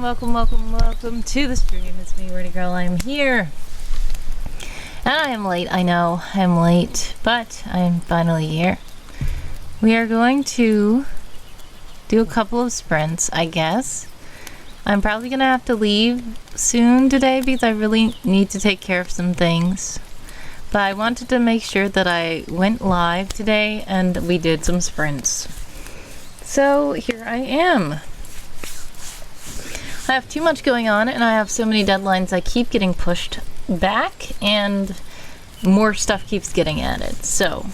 welcome to the stream. It's me, Wordy Girl. I'm here. And I am late, I know. I'm late, but I'm finally here. We are going to do a couple of sprints, I guess. I'm probably going to have to leave soon today because I really need to take care of some things. But I wanted to make sure that I went live today and we did some sprints. So here I am. I have too much going on and I have so many deadlines I keep getting pushed back and more stuff keeps getting added. So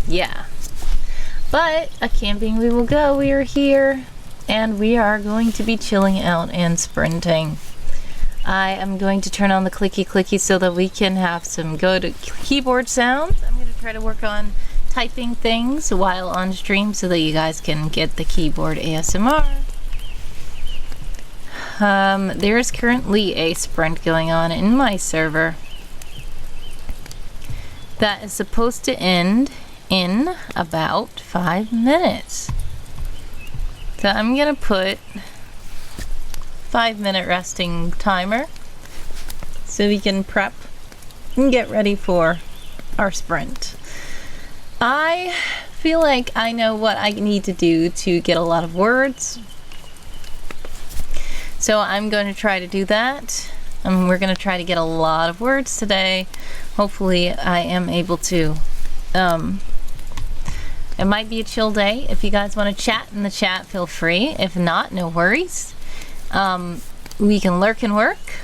yeah. But a camping we will go. We are here and we are going to be chilling out and sprinting. I am going to turn on the clicky so that we can have some good keyboard sounds. I'm going to try to work on typing things while on stream so that you guys can get the keyboard ASMR. There is currently a sprint going on in my server that is supposed to end in about 5 minutes. So I'm gonna put 5-minute resting timer so we can prep and get ready for our sprint. I feel like I know what I need to do to get a lot of words. So I'm going to try to do that. We're going to try to get a lot of words today. Hopefully I am able to. It might be a chill day. If you guys want to chat in the chat, feel free. If not, no worries. We can lurk and work.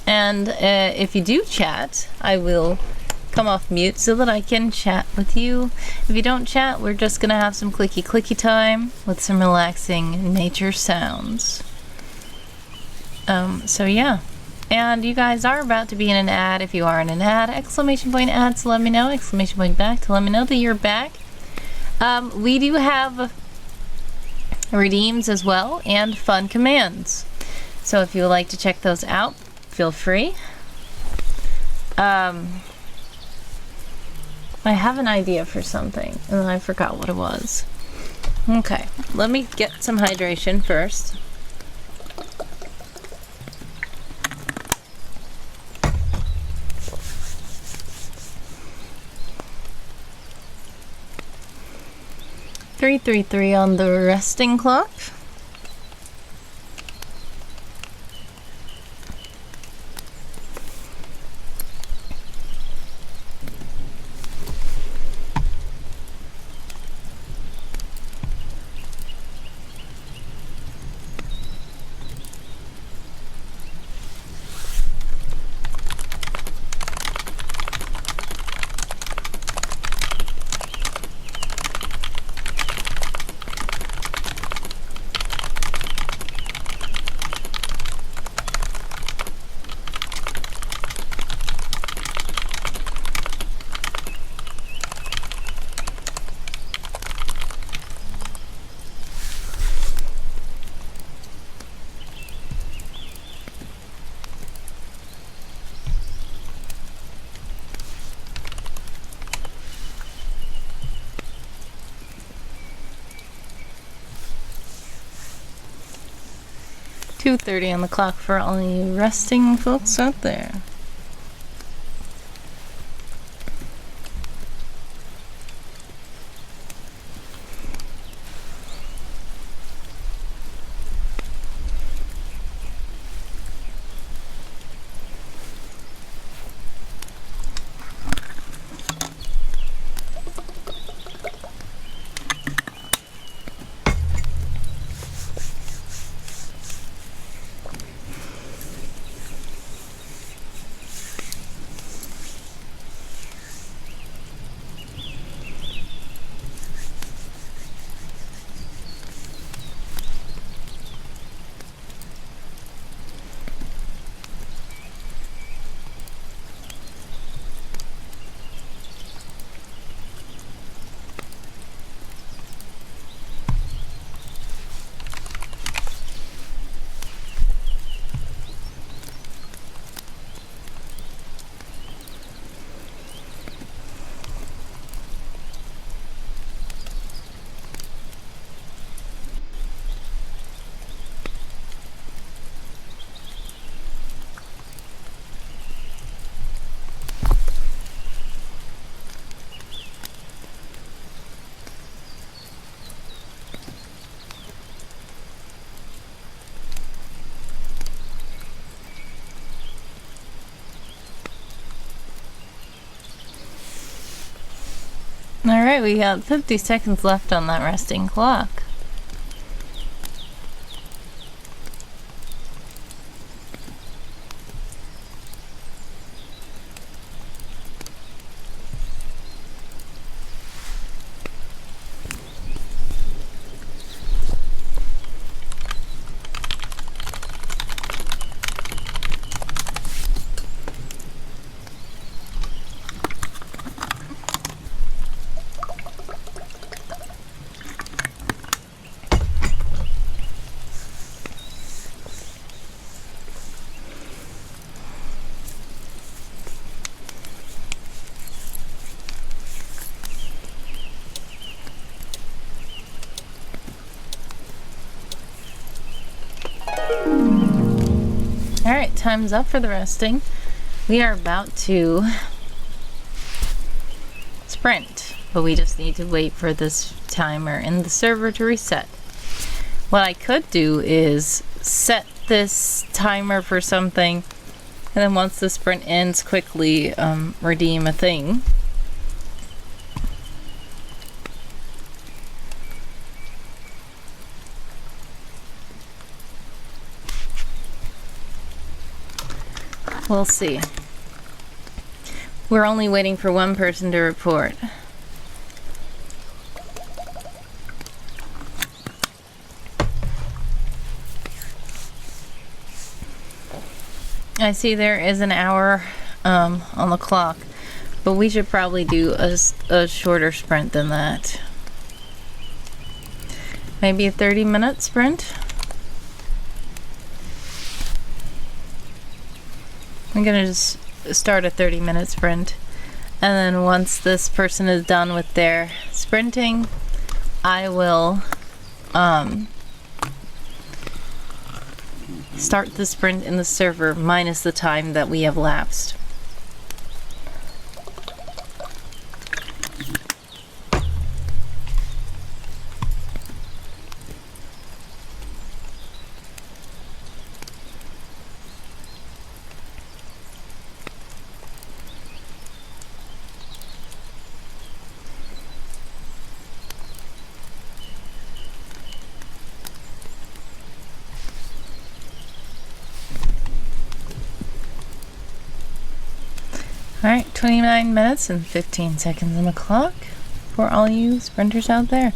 And if you do chat, I will come off mute so that I can chat with you. If you don't chat, we're just going to have some clicky time with some relaxing nature sounds. So yeah, and you guys are about to be in an ad. If you are in an ad, exclamation point ad to let me know, exclamation point back to let me know that you're back. We do have redeems as well and fun commands. So if you would like to check those out, feel free. I have an idea for something and I forgot what it was. Okay, let me get some hydration first. .333 on the resting clock. .230 on the clock for all you resting folks out there. Alright, we got 50 seconds left on that resting clock. Alright, time's up for the resting. We are about to sprint, but we just need to wait for this timer in the server to reset. What I could do is set this timer for something, and then once the sprint ends, quickly redeem a thing. We'll see. We're only waiting for one person to report. I see there is an hour on the clock, but we should probably do a shorter sprint than that. Maybe a 30-minute sprint? I'm gonna just start a 30-minute sprint, and then once this person is done with their sprinting, I will start the sprint in the server minus the time that we have lapsed. Alright, 29 minutes and 15 seconds on the clock for all you sprinters out there.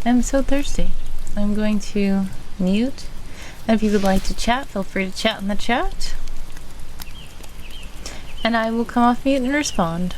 I'm so thirsty. I'm going to mute. And if you would like to chat, feel free to chat in the chat. And I will come off mute and respond.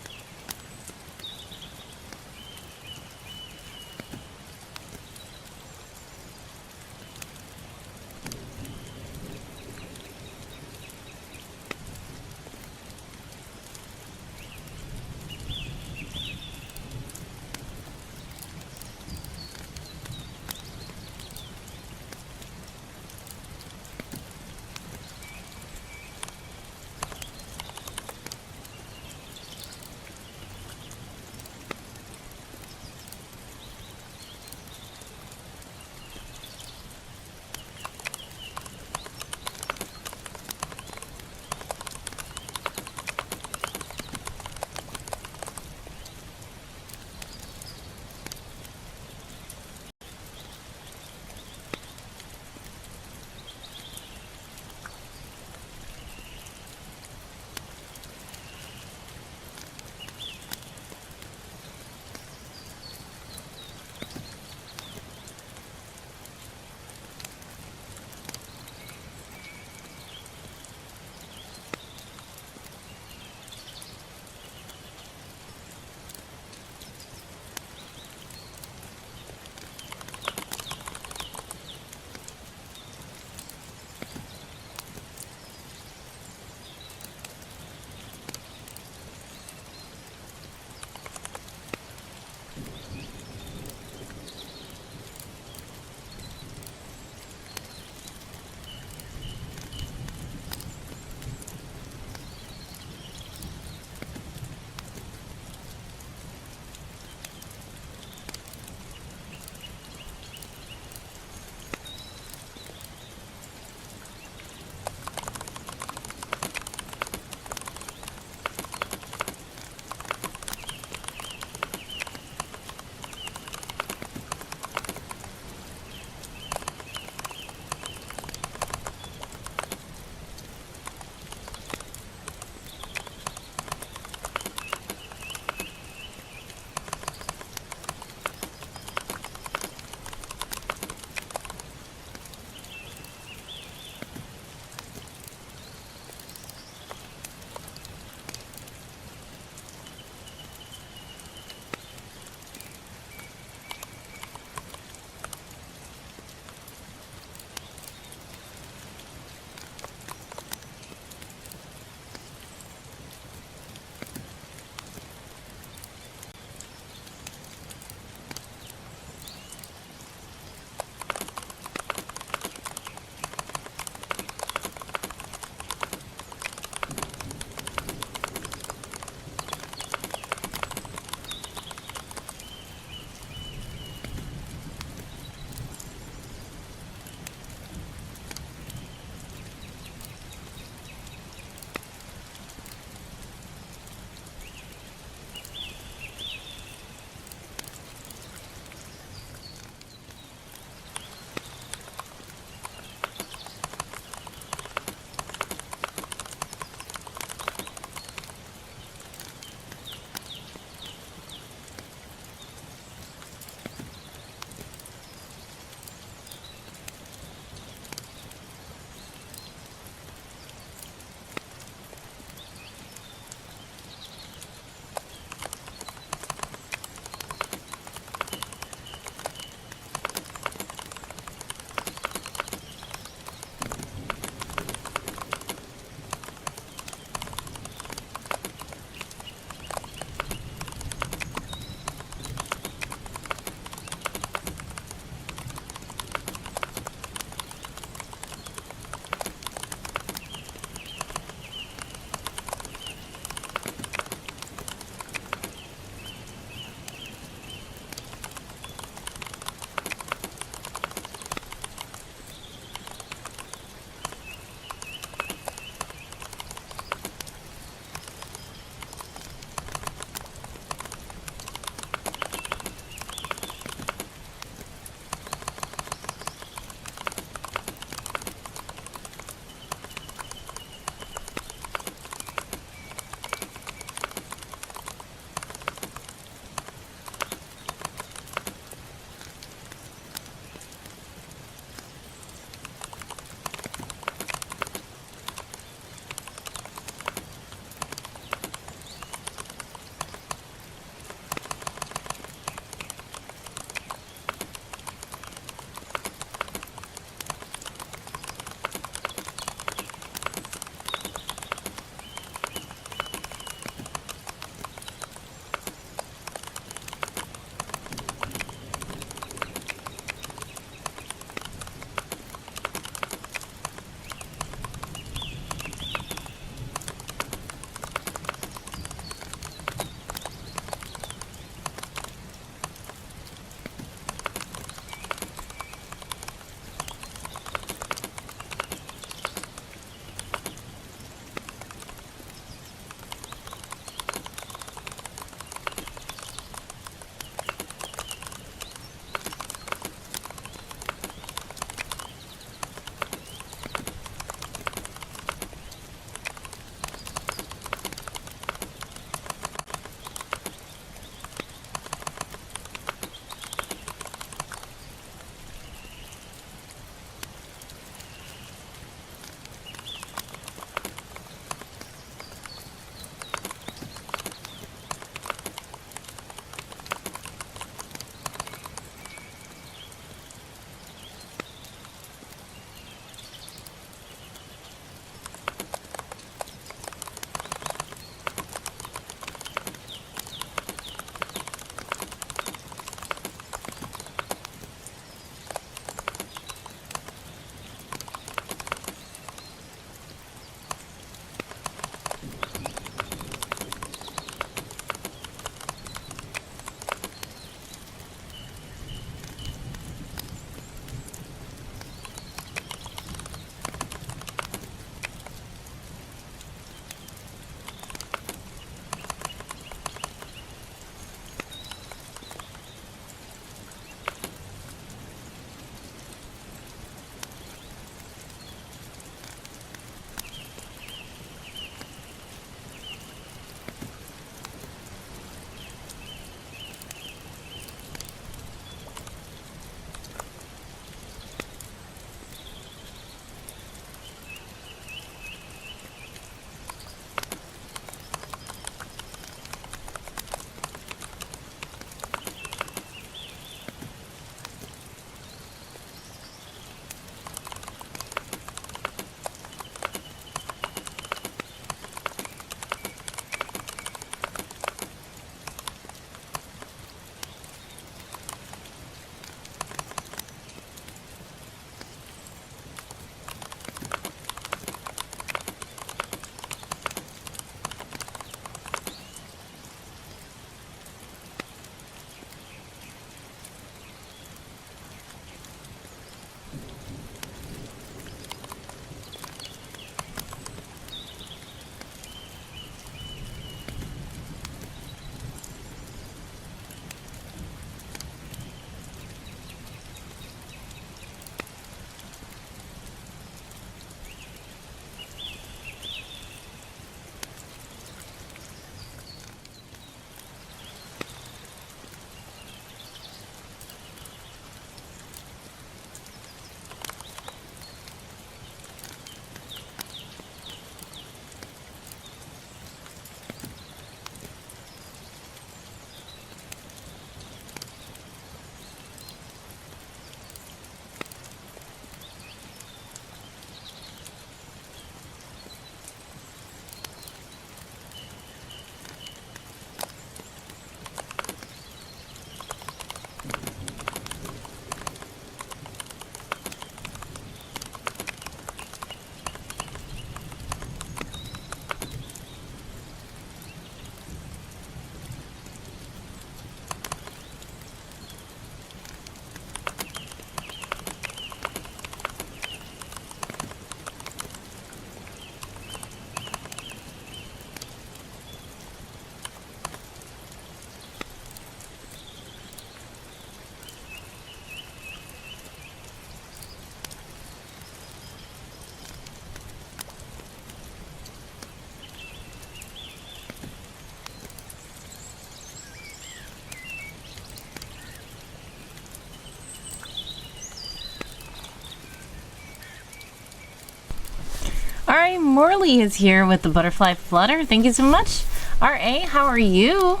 Morley is here with the butterfly flutter. Thank you so much. RA, how are you?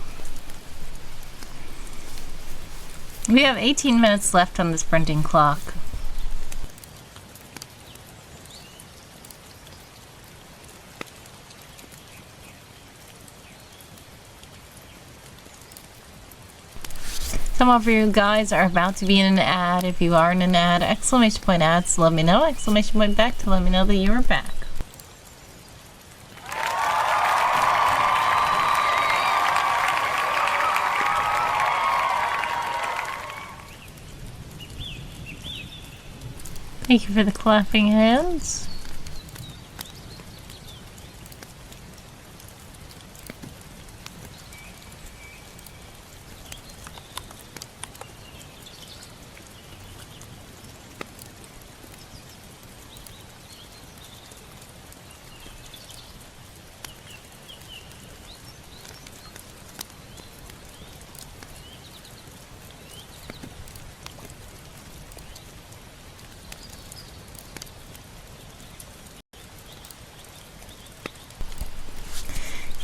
We have 18 minutes left on the sprinting clock. Some of you guys are about to be in an ad. If you are in an ad, exclamation point ads to let me know, exclamation point back to let me know that you are back. Thank you for the clapping hands.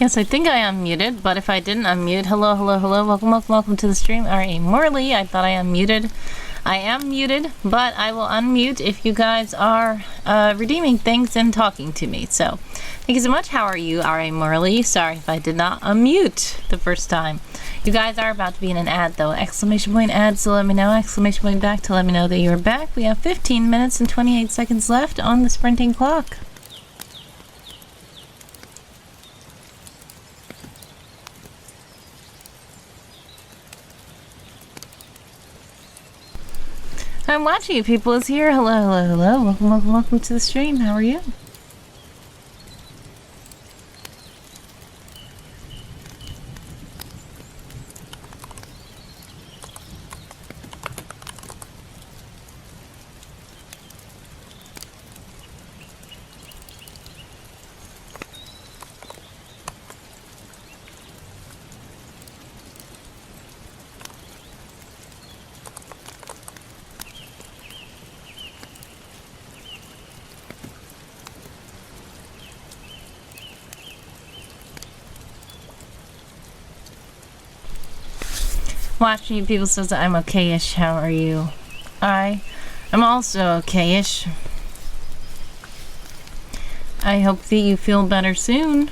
Yes, I think I unmuted, but if I didn't unmute, hello, hello, hello, welcome, welcome, welcome to the stream. R.A. Morley, I thought I unmuted. I am muted, but I will unmute if you guys are redeeming things and talking to me. So, thank you so much. How are you, R.A. Morley? Sorry if I did not unmute the first time. You guys are about to be in an ad, though. Exclamation point ads to let me know, exclamation point back to let me know that you're back. We have 15 minutes and 28 seconds left on the sprinting clock. I'm watching you. People is here. Hello, hello, hello. Welcome, welcome, welcome to the stream. How are you? Watching you. People says I'm okay-ish. How are you? I'm also okay-ish. I hope that you feel better soon.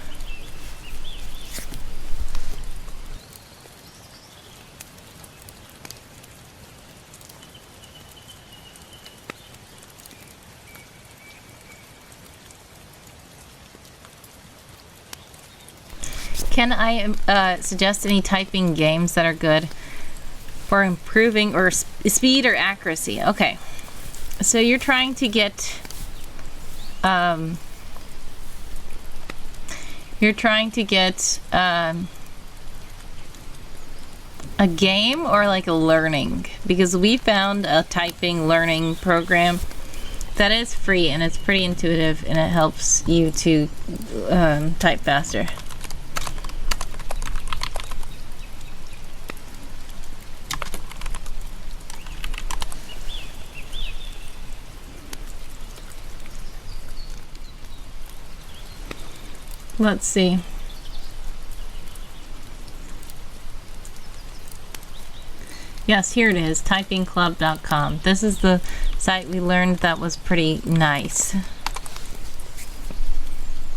Can I suggest any typing games that are good for improving or speed or accuracy? Okay, so you're trying to get a game or like a learning, because we found a typing learning program that is free and it's pretty intuitive and it helps you to type faster. Let's see. Yes, here it is, typingclub.com. This is the site we learned that was pretty nice.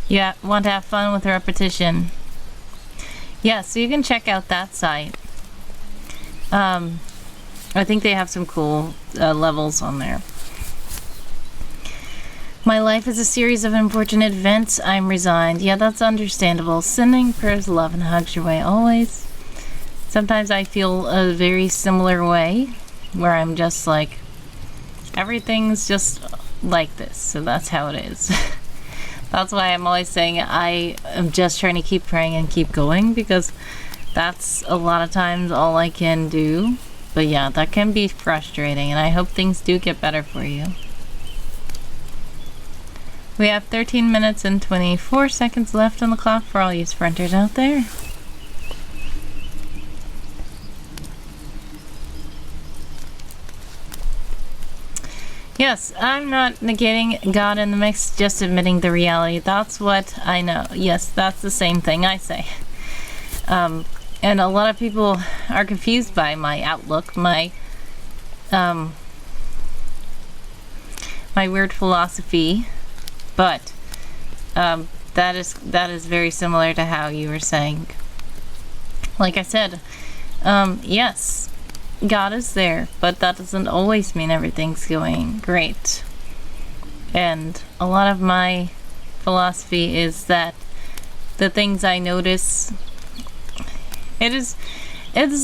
Yeah, want to have fun with repetition. Yeah, so you can check out that site. I think they have some cool levels on there. My life is a series of unfortunate events. I'm resigned. Yeah, that's understandable. Sending prayers, love, and hugs your way always. Sometimes I feel a very similar way, where I'm just like, everything's just like this, so that's how it is. That's why I'm always saying I am just trying to keep praying and keep going, because that's a lot of times all I can do. But yeah, that can be frustrating, and I hope things do get better for you. We have 13 minutes and 24 seconds left on the clock for all you sprinters out there. Yes, I'm not negating God in the mix, just admitting the reality. That's what I know. Yes, that's the same thing I say. And a lot of people are confused by my outlook, my weird philosophy, but that is very similar to how you were saying. Like I said, yes, God is there, but that doesn't always mean everything's going great. And a lot of my philosophy is that the things I notice, it's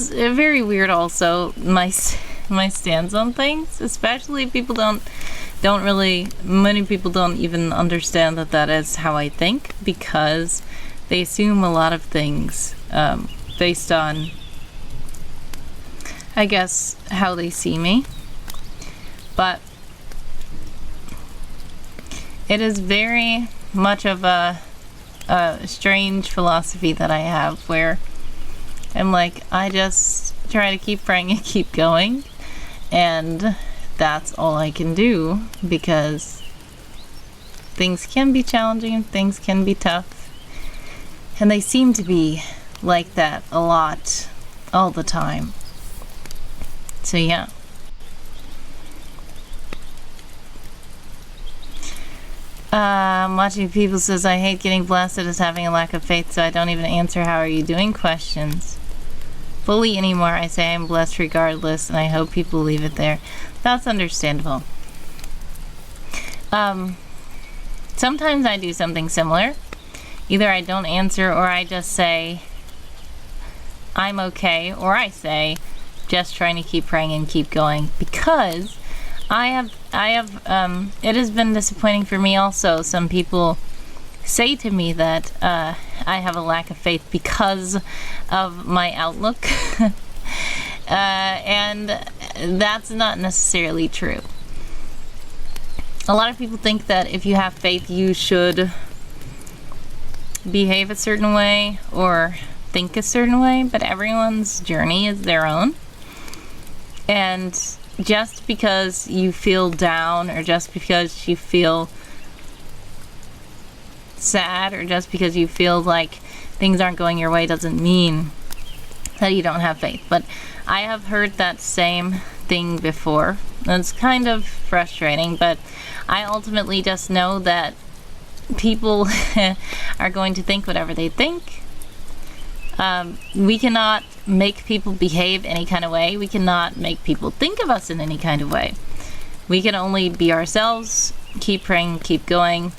very weird also, my stance on things, especially people many people don't even understand that is how I think, because they assume a lot of things based on, I guess, how they see me. But it is very much of a strange philosophy that I have, where I'm like, I just try to keep praying and keep going, and that's all I can do, because things can be challenging, things can be tough, and they seem to be like that a lot, all the time. So yeah. Watching people says, I hate getting blasted as having a lack of faith, so I don't even answer how are you doing questions fully anymore. I say I'm blessed regardless, and I hope people leave it there. That's understandable. Sometimes I do something similar. Either I don't answer, or I just say I'm okay, or I say just trying to keep praying and keep going, because I have it has been disappointing for me also. Some people say to me that I have a lack of faith because of my outlook, and that's not necessarily true. A lot of people think that if you have faith, you should behave a certain way or think a certain way, but everyone's journey is their own. And just because you feel down, or just because you feel sad, or just because you feel like things aren't going your way, doesn't mean that you don't have faith. But I have heard that same thing before. It's kind of frustrating, but I ultimately just know that people are going to think whatever they think. We cannot make people behave any kind of way. We cannot make people think of us in any kind of way. We can only be ourselves, keep praying, keep going,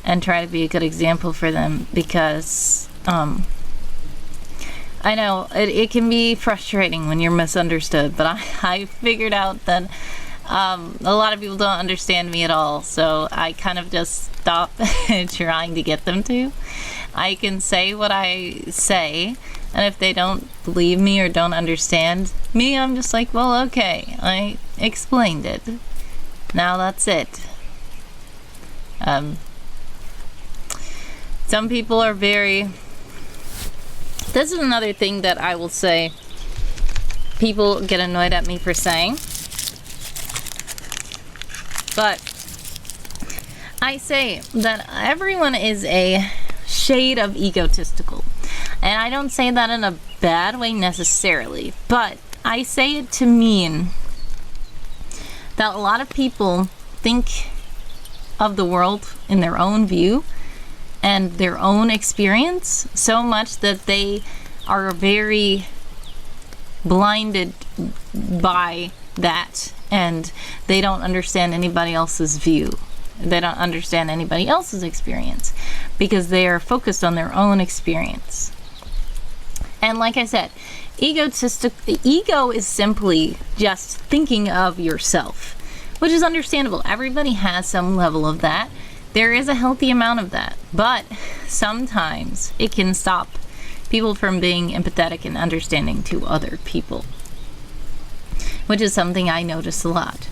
and try to be a good example for them, because I know it can be frustrating when you're misunderstood, but I figured out that a lot of people don't understand me at all, so I kind of just stop trying to get them to. I can say what I say, and if they don't believe me or don't understand me, I'm just like, well, okay, I explained it. Now that's it. Some people are very... This is another thing that I will say people get annoyed at me for saying. But I say that everyone is a shade of egotistical. And I don't say that in a bad way necessarily, but I say it to mean that a lot of people think of the world in their own view and their own experience so much that they are very blinded by that, and they don't understand anybody else's view. They don't understand anybody else's experience because they are focused on their own experience. And like I said, ego is simply just thinking of yourself, which is understandable. Everybody has some level of that. There is a healthy amount of that, but sometimes it can stop people from being empathetic and understanding to other people, which is something I notice a lot.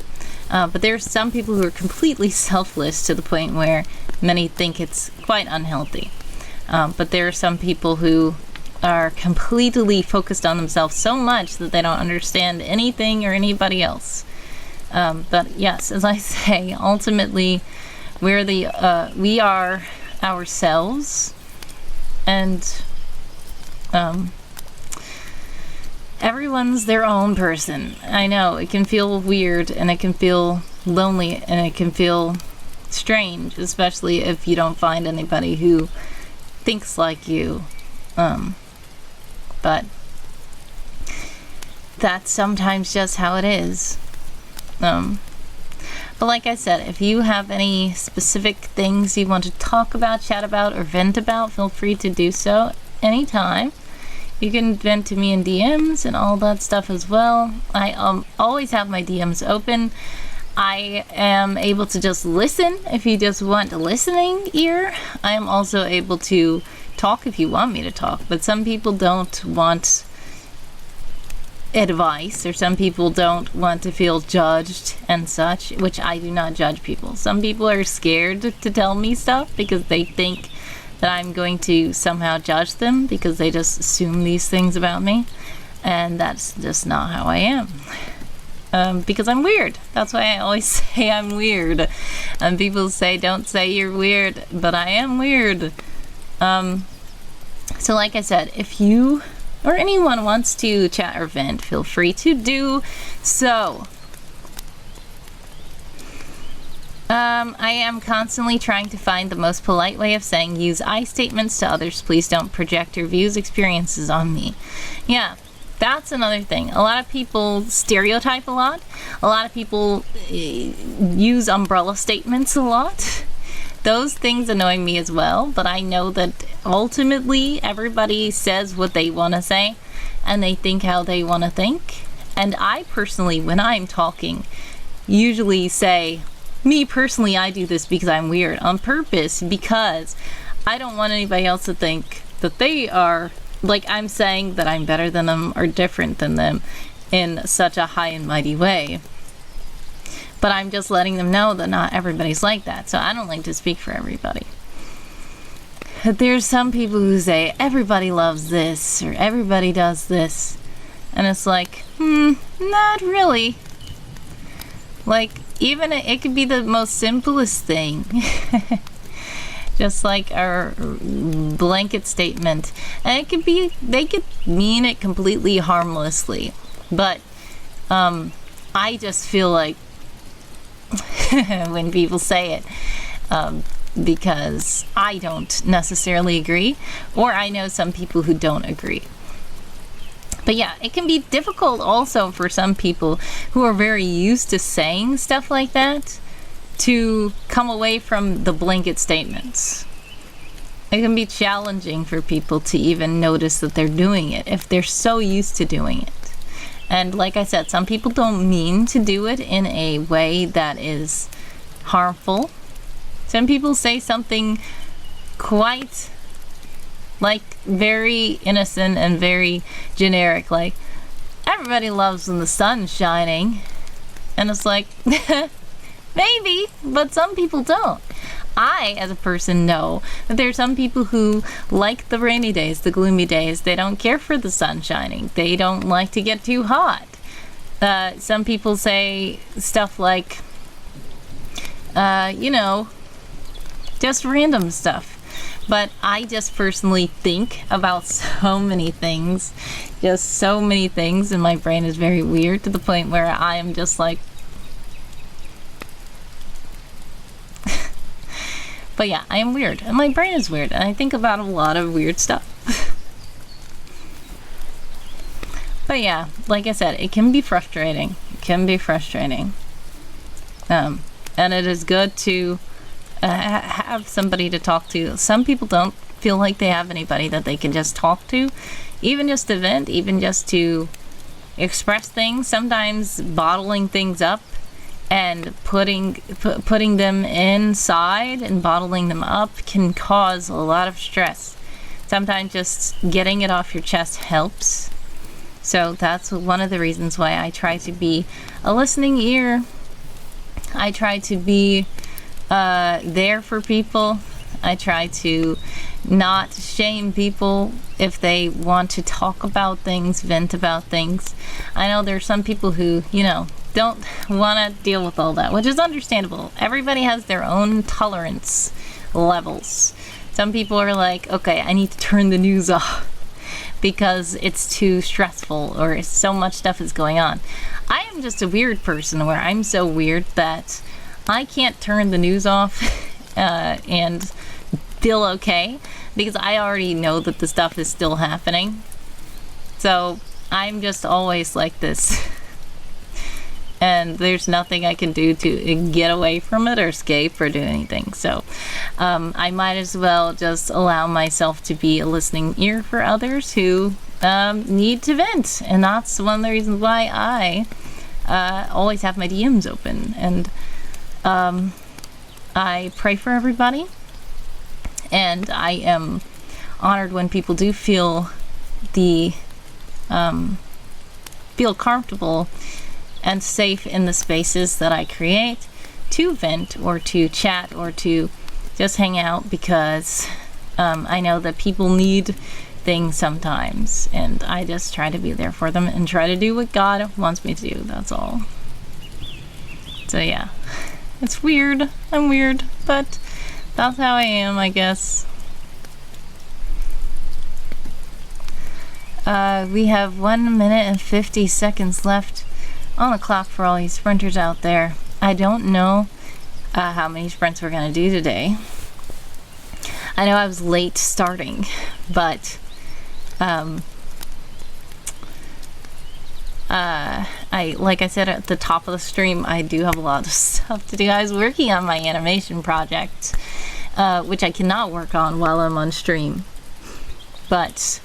But there's some people who are completely selfless to the point where many think it's quite unhealthy. But there are some people who are completely focused on themselves so much that they don't understand anything or anybody else. But yes, as I say, ultimately, we are ourselves, and everyone's their own person. I know it can feel weird, and it can feel lonely, and it can feel strange, especially if you don't find anybody who thinks like you. But that's sometimes just how it is. But like I said, if you have any specific things you want to talk about, chat about, or vent about, feel free to do so anytime. You can vent to me in DMs and all that stuff as well. I always have my DMs open. I am able to just listen if you just want a listening ear. I am also able to talk if you want me to talk, but some people don't want advice, or some people don't want to feel judged and such, which I do not judge people. Some people are scared to tell me stuff because they think that I'm going to somehow judge them because they just assume these things about me, and that's just not how I am. Because I'm weird. That's why I always say I'm weird. And people say, don't say you're weird, but I am weird. So like I said, if you or anyone wants to chat or vent, feel free to do so. I am constantly trying to find the most polite way of saying use I statements to others. Please don't project your views, experiences on me. Yeah, that's another thing. A lot of people stereotype a lot. A lot of people use umbrella statements a lot. Those things annoy me as well, but I know that ultimately everybody says what they want to say, and they think how they want to think. And I personally, when I'm talking, usually say, me personally, I do this because I'm weird on purpose, because I don't want anybody else to think that they are, like I'm saying that I'm better than them or different than them in such a high and mighty way. But I'm just letting them know that not everybody's like that, so I don't like to speak for everybody. There's some people who say, everybody loves this, or everybody does this. And it's like, not really. Like, even it could be the most simplest thing. Just like our blanket statement. And it could be, they could mean it completely harmlessly. But, I just feel like, when people say it, because I don't necessarily agree, or I know some people who don't agree. But yeah, it can be difficult also for some people who are very used to saying stuff like that to come away from the blanket statements. It can be challenging for people to even notice that they're doing it if they're so used to doing it. And like I said, some people don't mean to do it in a way that is harmful. Some people say something quite, like, very innocent and very generic, like, everybody loves when the sun's shining. And it's like, maybe, but some people don't. I, as a person, know that there are some people who like the rainy days, the gloomy days. They don't care for the sun shining. They don't like to get too hot. Some people say stuff like, just random stuff. But I just personally think about so many things, and my brain is very weird to the point where I am just like, but yeah, I am weird, and my brain is weird, and I think about a lot of weird stuff. But yeah, like I said, it can be frustrating. And it is good to have somebody to talk to. Some people don't feel like they have anybody that they can just talk to, even just to vent, even just to express things. Sometimes bottling things up and putting them inside and bottling them up can cause a lot of stress. Sometimes just getting it off your chest helps. So that's one of the reasons why I try to be a listening ear. I try to be there for people I try to not shame people if they want to talk about things, vent about things. I know there's some people who, you know, don't want to deal with all that, which is understandable. Everybody has their own tolerance levels. Some people are like, okay, I need to turn the news off because it's too stressful or so much stuff is going on. I am just a weird person where I'm so weird that I can't turn the news off and feel okay because I already know that the stuff is still happening. So I'm just always like this. And there's nothing I can do to get away from it or escape or do anything. So I might as well just allow myself to be a listening ear for others who need to vent. And that's one of the reasons why I always have my DMs open. And I pray for everybody. And I am honored when people do feel comfortable and safe in the spaces that I create to vent or to chat or to just hang out, because I know that people need things sometimes, and I just try to be there for them and try to do what God wants me to do. That's all. So yeah, it's weird. I'm weird, but that's how I am, I guess. We have 1 minute and 50 seconds left on the clock for all you sprinters out there. I don't know how many sprints we're going to do today. I know I was late starting, but like I said at the top of the stream, I do have a lot of stuff to do. I was working on my animation project, which I cannot work on while I'm on stream, but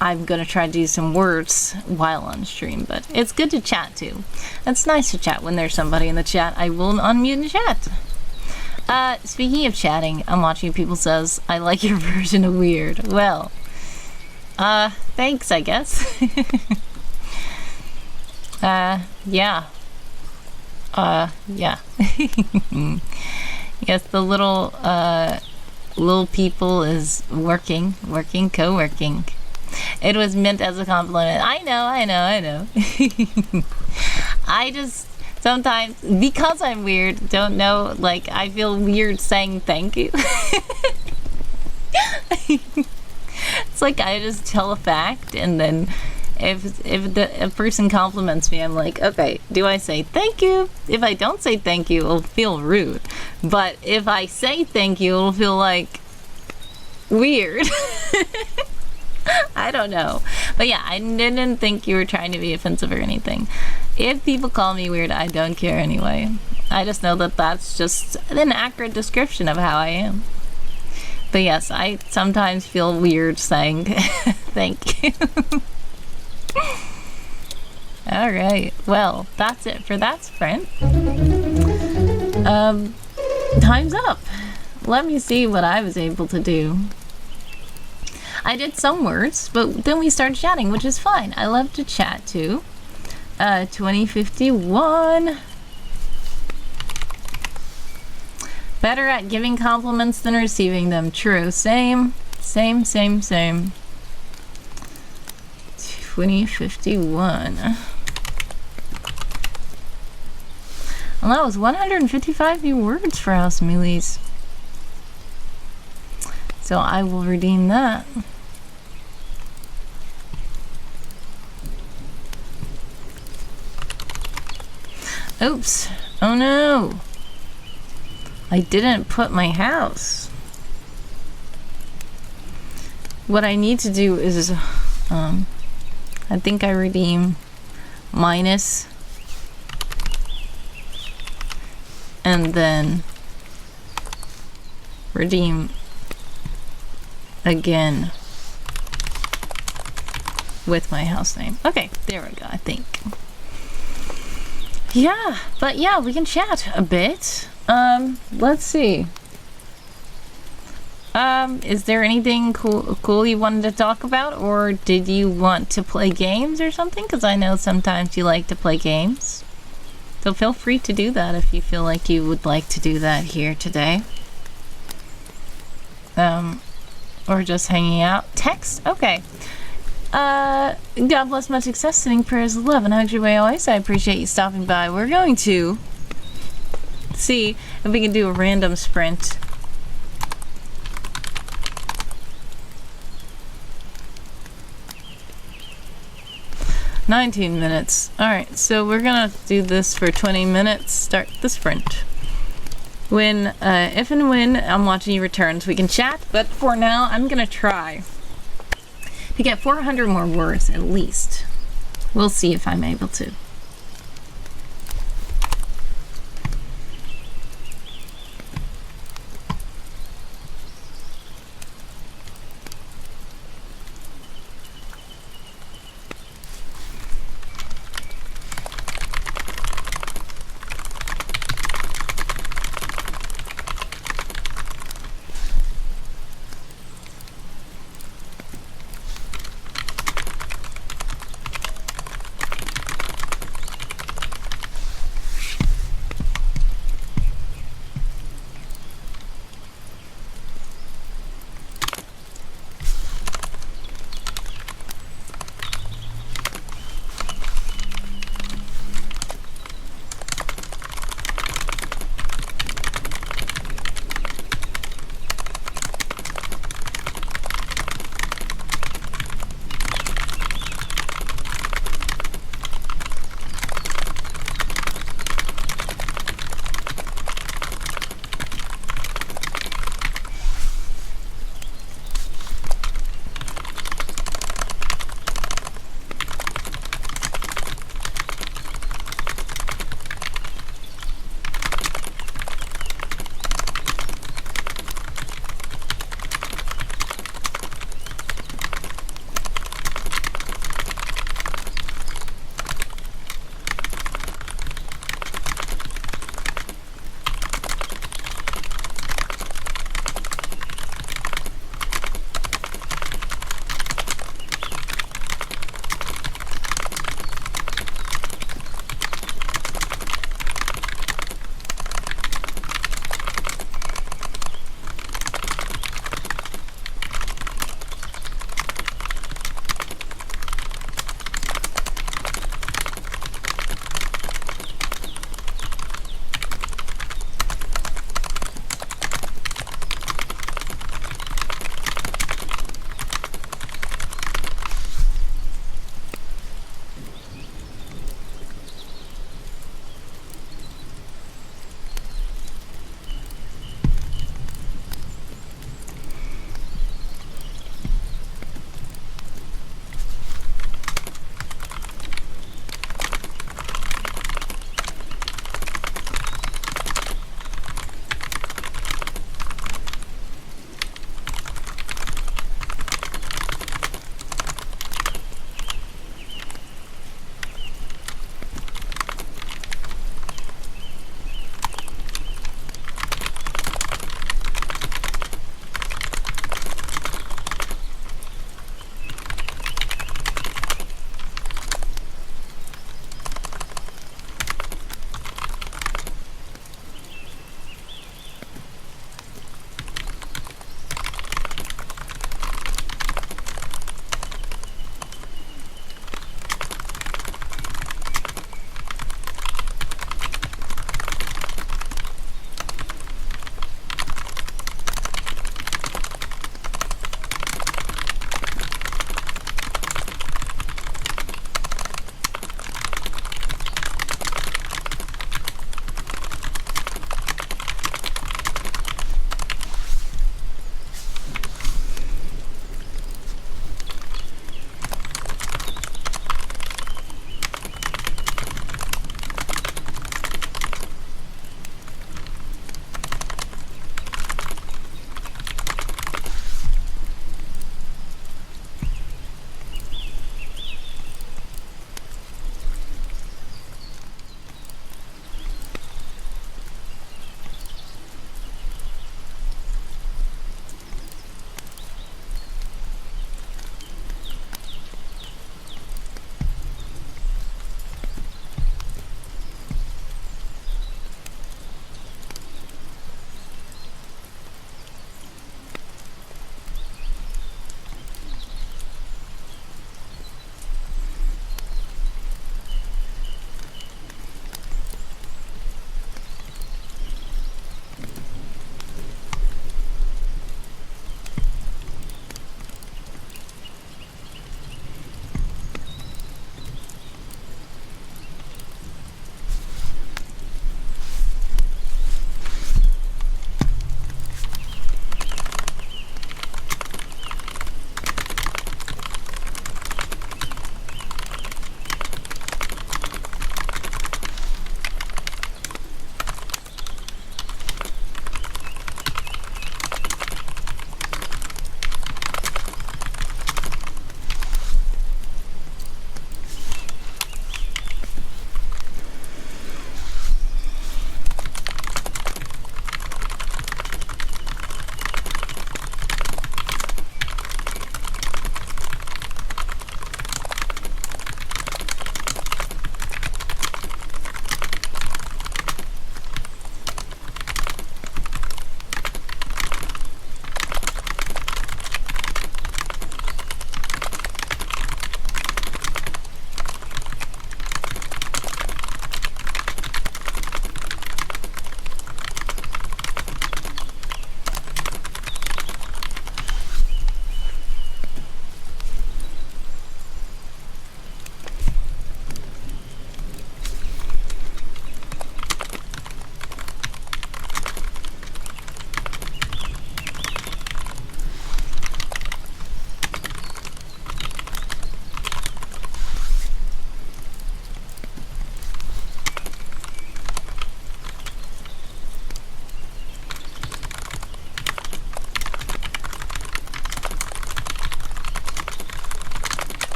I'm gonna try to do some words while on stream. But it's good to chat too. It's nice to chat when there's somebody in the chat. I will unmute and chat. Speaking of chatting, I'm watching people says, I like your version of weird. Well, thanks, I guess. Yeah. Yeah. Yes, the little people is working, co-working. It was meant as a compliment. I know. I just sometimes, because I'm weird, don't know, like, I feel weird saying thank you. It's like I just tell a fact, and then if a person compliments me, I'm like, okay, do I say thank you? If I don't say thank you, it'll feel rude. But if I say thank you, it'll feel like weird. I don't know. But yeah, I didn't think you were trying to be offensive or anything. If people call me weird, I don't care anyway. I just know that that's just an accurate description of how I am. But yes, I sometimes feel weird saying thank you. Alright, well, that's it for that sprint. Time's up. Let me see what I was able to do. I did some words, but then we started chatting, which is fine. I love to chat too. 2051. Better at giving compliments than receiving them. True. Same. 2051. Well, that was 155 new words for House Mealies. So I will redeem that. Oops. Oh no. I didn't put my house. What I need to do is, I think I redeem minus and then redeem again with my house name. Okay, there we go, I think. Yeah, but yeah, we can chat a bit. Let's see. Is there anything cool you wanted to talk about, or did you want to play games or something? Because I know sometimes you like to play games. So feel free to do that if you feel like you would like to do that here today. or just hanging out. Text? Okay. God bless, much success, sending prayers of love and hugs your way always. I appreciate you stopping by. We're going to see if we can do a random sprint. "19 minutes. Alright, so we're gonna do this for 20 minutes. Start the sprint. When, if and when I'm watching you returns, we can chat, but for now, I'm gonna try to get 400 more words at least. We'll see if I'm able to.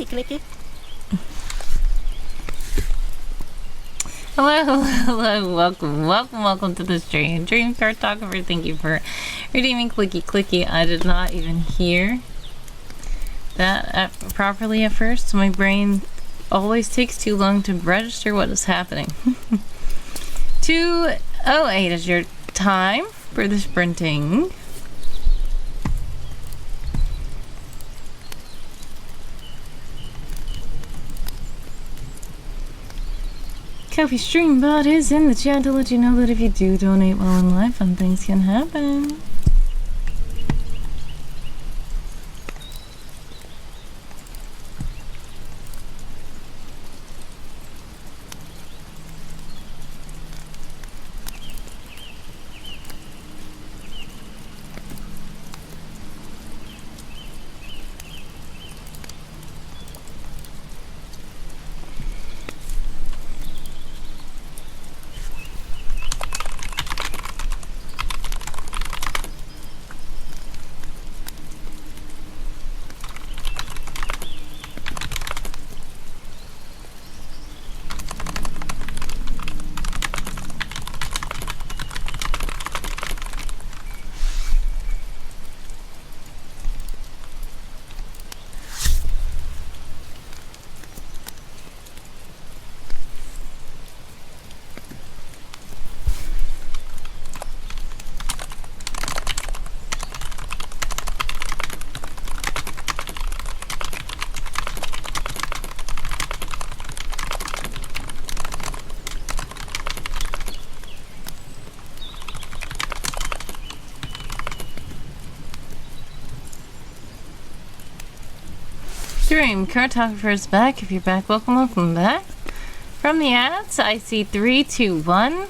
clicky. Hello, hello, welcome to the stream. Dream Cartographer, thank you for redeeming clicky. I did not even hear that properly at first. My brain always takes too long to register what is happening. 2:08 is your time for the sprinting. Kofi Streambot is in the chat to let you know that if you do donate while in live, fun things can happen. Dream Cartographer is back. If you're back, welcome back. From the ads, I see 3, 2, 1.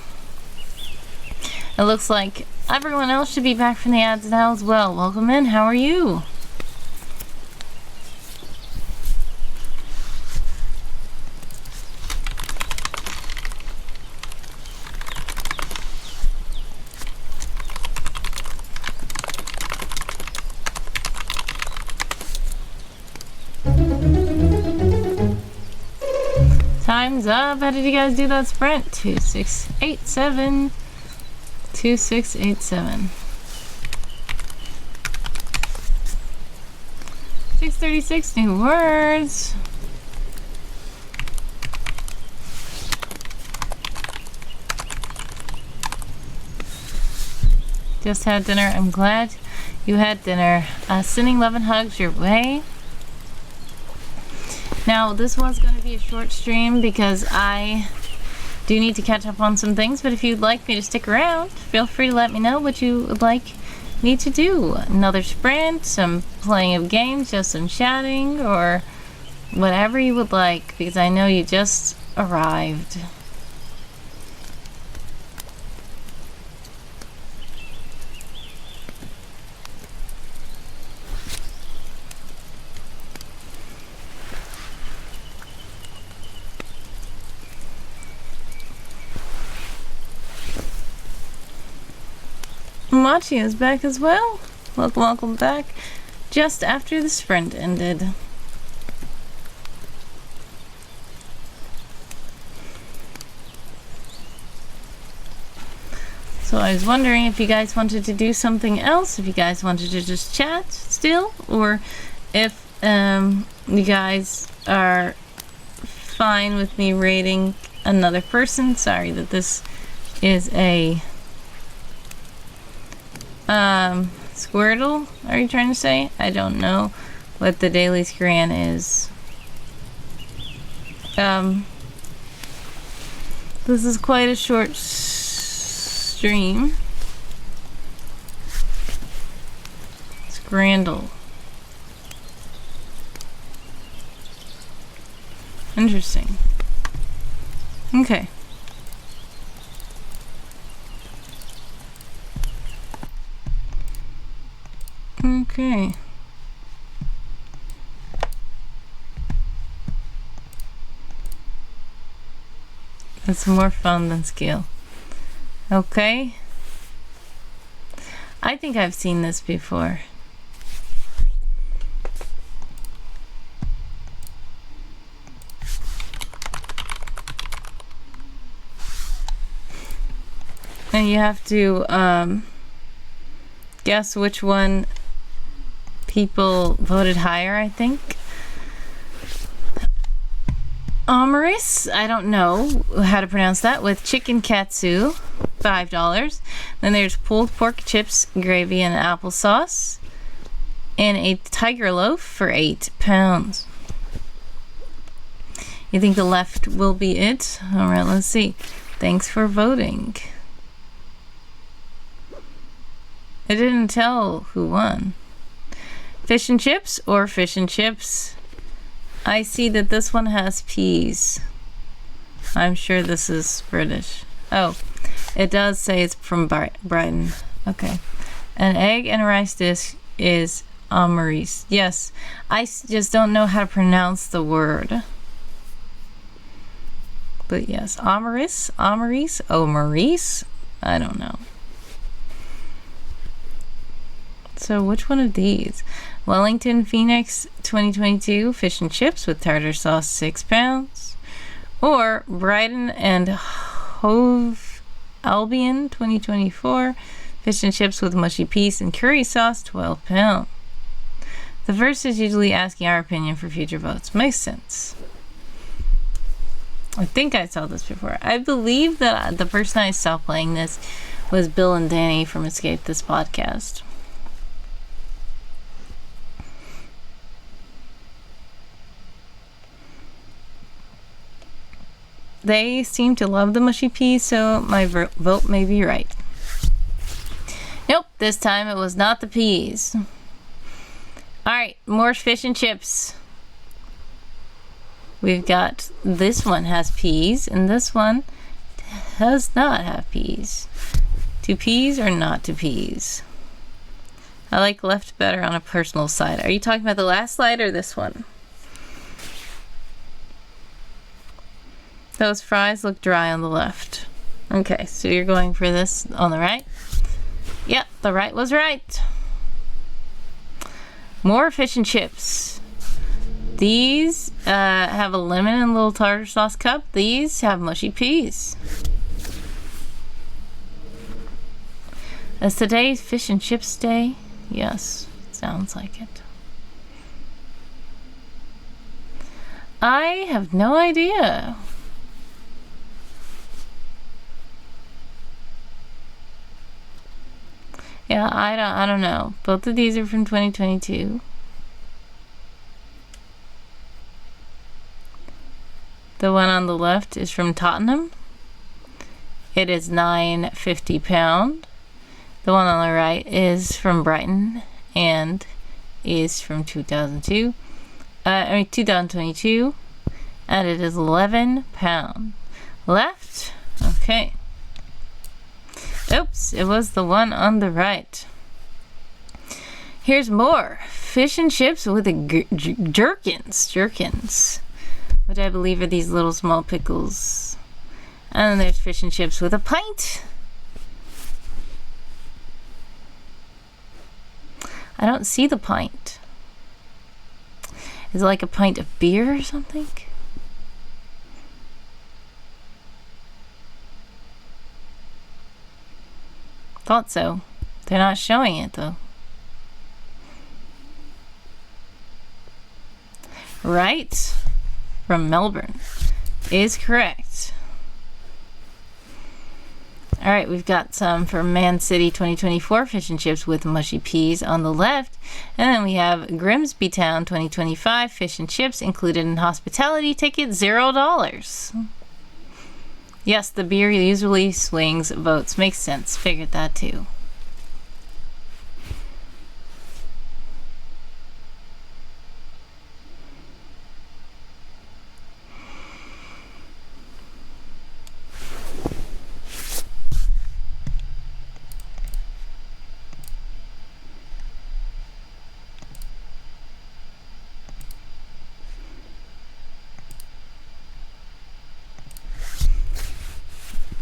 It looks like everyone else should be back from the ads now as well. Welcome in. How are you? Time's up. How did you guys do that sprint? 2687. 2687. 636 new words. Just had dinner. I'm glad you had dinner. Sending love and hugs your way. Now, this was going to be a short stream because I do need to catch up on some things, but if you'd like me to stick around, feel free to let me know what you would like me to do. Another sprint, some playing of games, just some chatting, or whatever you would like, because I know you just arrived. Machi is back as well. Welcome back. Just after the sprint ended. So I was wondering if you guys wanted to do something else, if you guys wanted to just chat still, or if you guys are fine with me rating another person. Sorry that this is a Squirtle, are you trying to say? I don't know what the daily scran is. This is quite a short stream. Scrandle. Interesting. Okay. Okay. That's more fun than skill. Okay. I think I've seen this before. you have to guess which one people voted higher, I think. Amaris, I don't know how to pronounce that, with chicken katsu, $5. Then there's pulled pork chips, gravy, and applesauce. And a tiger loaf for £8. You think the left will be it? Alright, let's see. Thanks for voting. It didn't tell who won. Fish and chips or fish and chips? I see that this one has peas. I'm sure this is British. Oh, it does say it's from Brighton. Okay. An egg and rice dish is Amaris. Yes, I just don't know how to pronounce the word. But yes, Amaris, Maurice. I don't know. So which one of these? Wellington Phoenix 2022 fish and chips with tartar sauce, £6. Or Brighton and Hove Albion 2024 fish and chips with mushy peas and curry sauce, £12. The first is usually asking our opinion for future votes. Makes sense. I think I saw this before. I believe that the person I saw playing this was Bill and Danny from Escape This Podcast. They seem to love the mushy peas, so my vote may be right. Nope, this time it was not the peas. Alright, more fish and chips. We've got this one has peas, and this one does not have peas. To peas or not to peas? I like left better on a personal side. Are you talking about the last slide or this one? Those fries look dry on the left. Okay, so you're going for this on the right? Yep, the right was right. More fish and chips. These have a lemon and a little tartar sauce cup. These have mushy peas. Is today fish and chips day? Yes, sounds like it. I have no idea. Yeah, I don't know. Both of these are from 2022. The one on the left is from Tottenham. It is £9.50. The one on the right is from Brighton and is from 2022, and it is £11. Left? Okay. Oops, it was the one on the right. Here's more. Fish and chips with jerkins, which I believe are these little small pickles. And then there's fish and chips with a pint. I don't see the pint. Is it like a pint of beer or something? Thought so. They're not showing it though. Right from Melbourne is correct. Alright, we've got some from Man City 2024 fish and chips with mushy peas on the left. And then we have Grimsby Town 2025 fish and chips included in hospitality ticket, $0. Yes, the beer usually swings votes. Makes sense. Figured that too.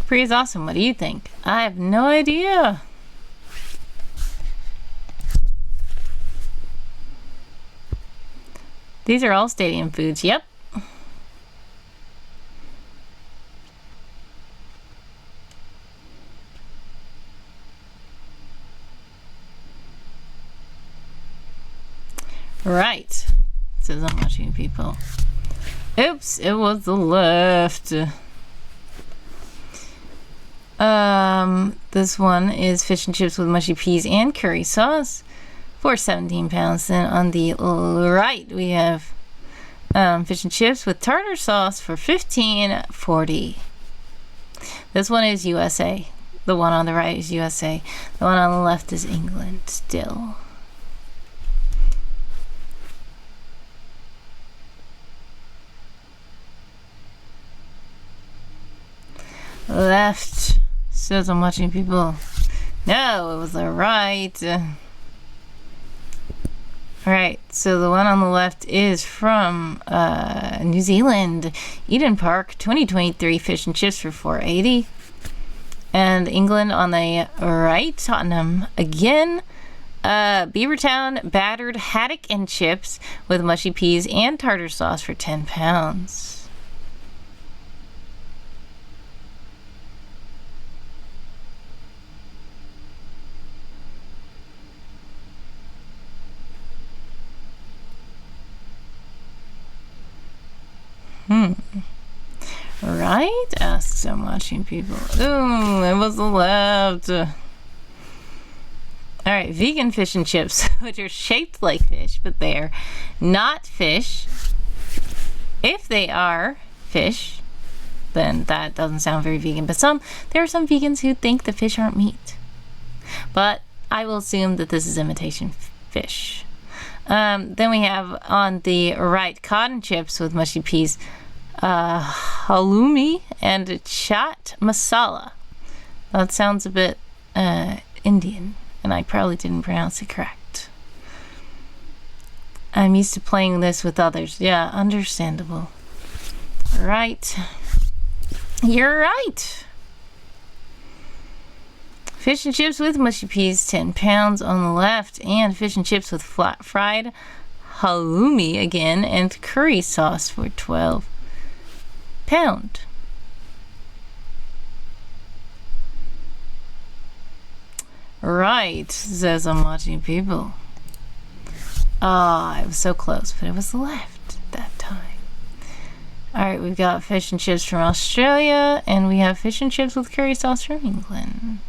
Free is awesome. What do you think? I have no idea. These are all stadium foods. Yep. Right. Says I'm watching people. Oops, it was the left. This one is fish and chips with mushy peas and curry sauce for 17 pounds. Then on the right, we have fish and chips with tartar sauce for $15.40. This one is USA. The one on the right is USA. The one on the left is England still. Left says I'm watching people. No, it was the right. Alright, so the one on the left is from New Zealand. Eden Park, 2023 fish and chips for $4.80. And England on the right, Tottenham again. Beavertown battered haddock and chips with mushy peas and tartar sauce for 10 pounds. Right? Asks I'm watching people. Ooh, it was the left. Alright, vegan fish and chips, which are shaped like fish, but they're not fish. If they are fish, then that doesn't sound very vegan. But there are some vegans who think that fish aren't meat. But I will assume that this is imitation fish. Then we have on the right cotton chips with mushy peas, halloumi and chaat masala. That sounds a bit Indian, and I probably didn't pronounce it correct. I'm used to playing this with others. Yeah, understandable. Right. You're right. Fish and chips with mushy peas, 10 pounds on the left, and fish and chips with flat fried halloumi again, and curry sauce for 12 pounds. Right, says I'm watching people. Ah, it was so close, but it was the left that time. Alright, we've got fish and chips from Australia, and we have fish and chips with curry sauce from England.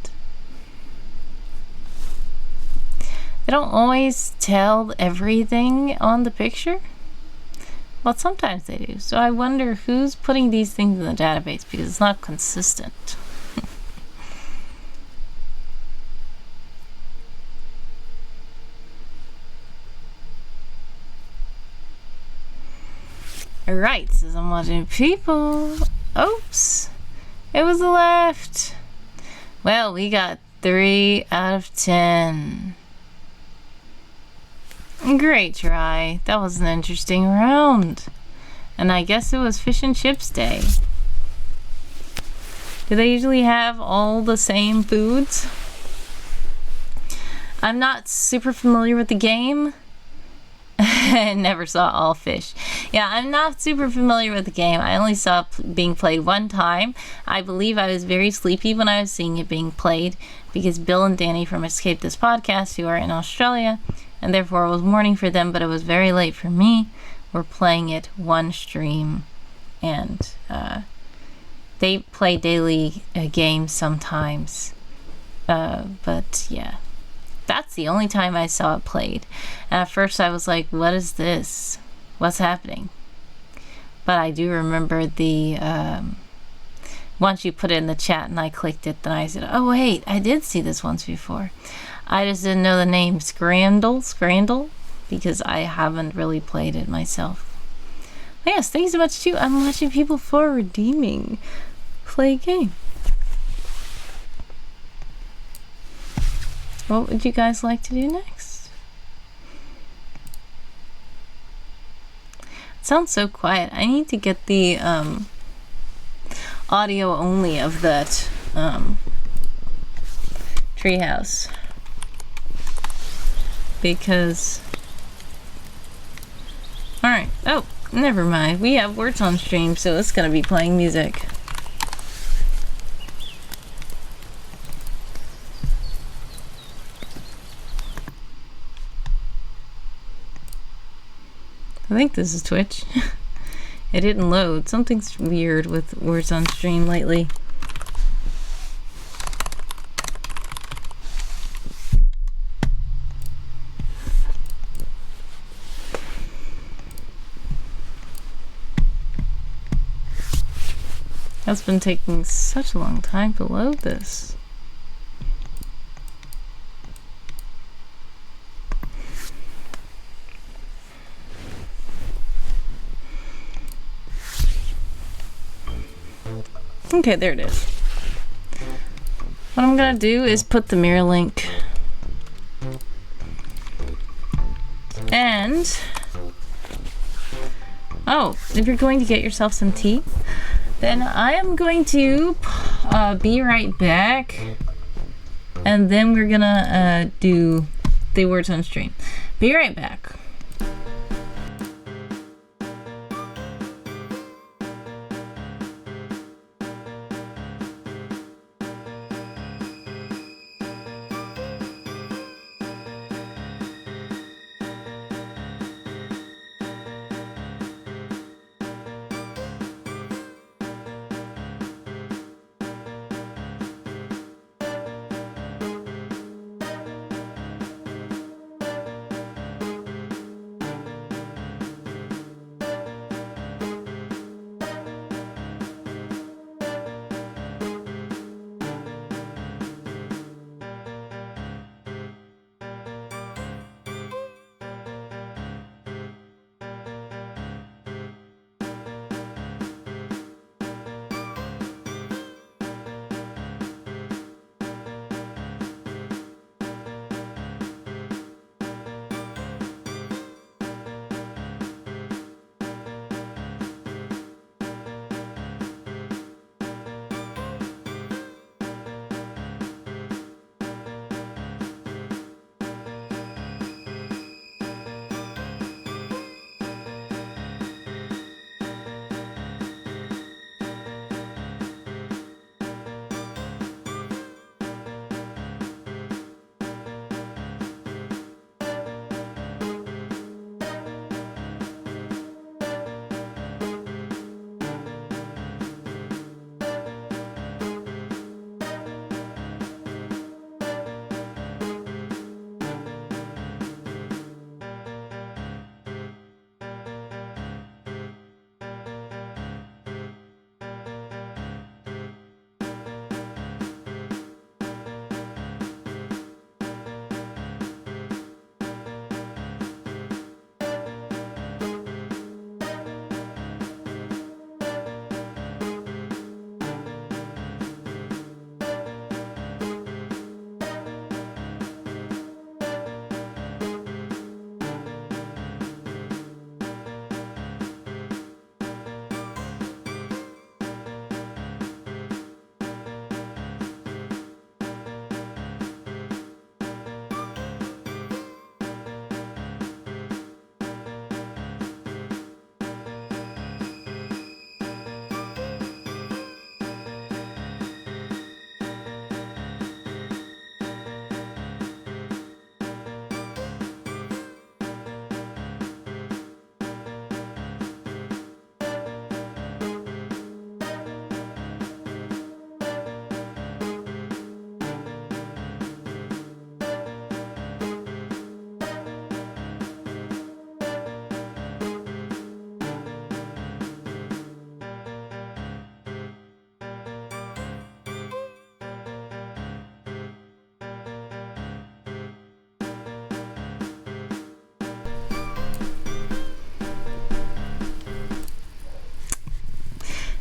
They don't always tell everything on the picture, but sometimes they do. So I wonder who's putting these things in the database, because it's not consistent. Alright, says I'm watching people. Oops. It was the left. Well, we got 3 out of 10. Great try. That was an interesting round. And I guess it was fish and chips day. Do they usually have all the same foods? I'm not super familiar with the game. I never saw all fish. Yeah, I'm not super familiar with the game. I only saw it being played one time. I believe I was very sleepy when I was seeing it being played, because Bill and Danny from Escape This Podcast, who are in Australia, and therefore it was morning for them, but it was very late for me, were playing it one stream. And they play daily games sometimes. But yeah. That's the only time I saw it played. And at first I was like, what is this? What's happening? But I do remember the, once you put it in the chat and I clicked it, then I said, oh wait, I did see this once before. I just didn't know the name Scrandle, because I haven't really played it myself. But yes, thank you so much too. I'm watching people for redeeming. Play a game. What would you guys like to do next? It sounds so quiet. I need to get the audio only of that treehouse, because alright, oh, never mind. We have words on stream, so it's gonna be playing music. I think this is Twitch. It didn't load. Something's weird with Words on Stream lately. It's been taking such a long time to load this. Okay, there it is. What I'm gonna do is put the mirror link and if you're going to get yourself some tea, then I am going to be right back, and then we're gonna do the Words on Stream. Be right back.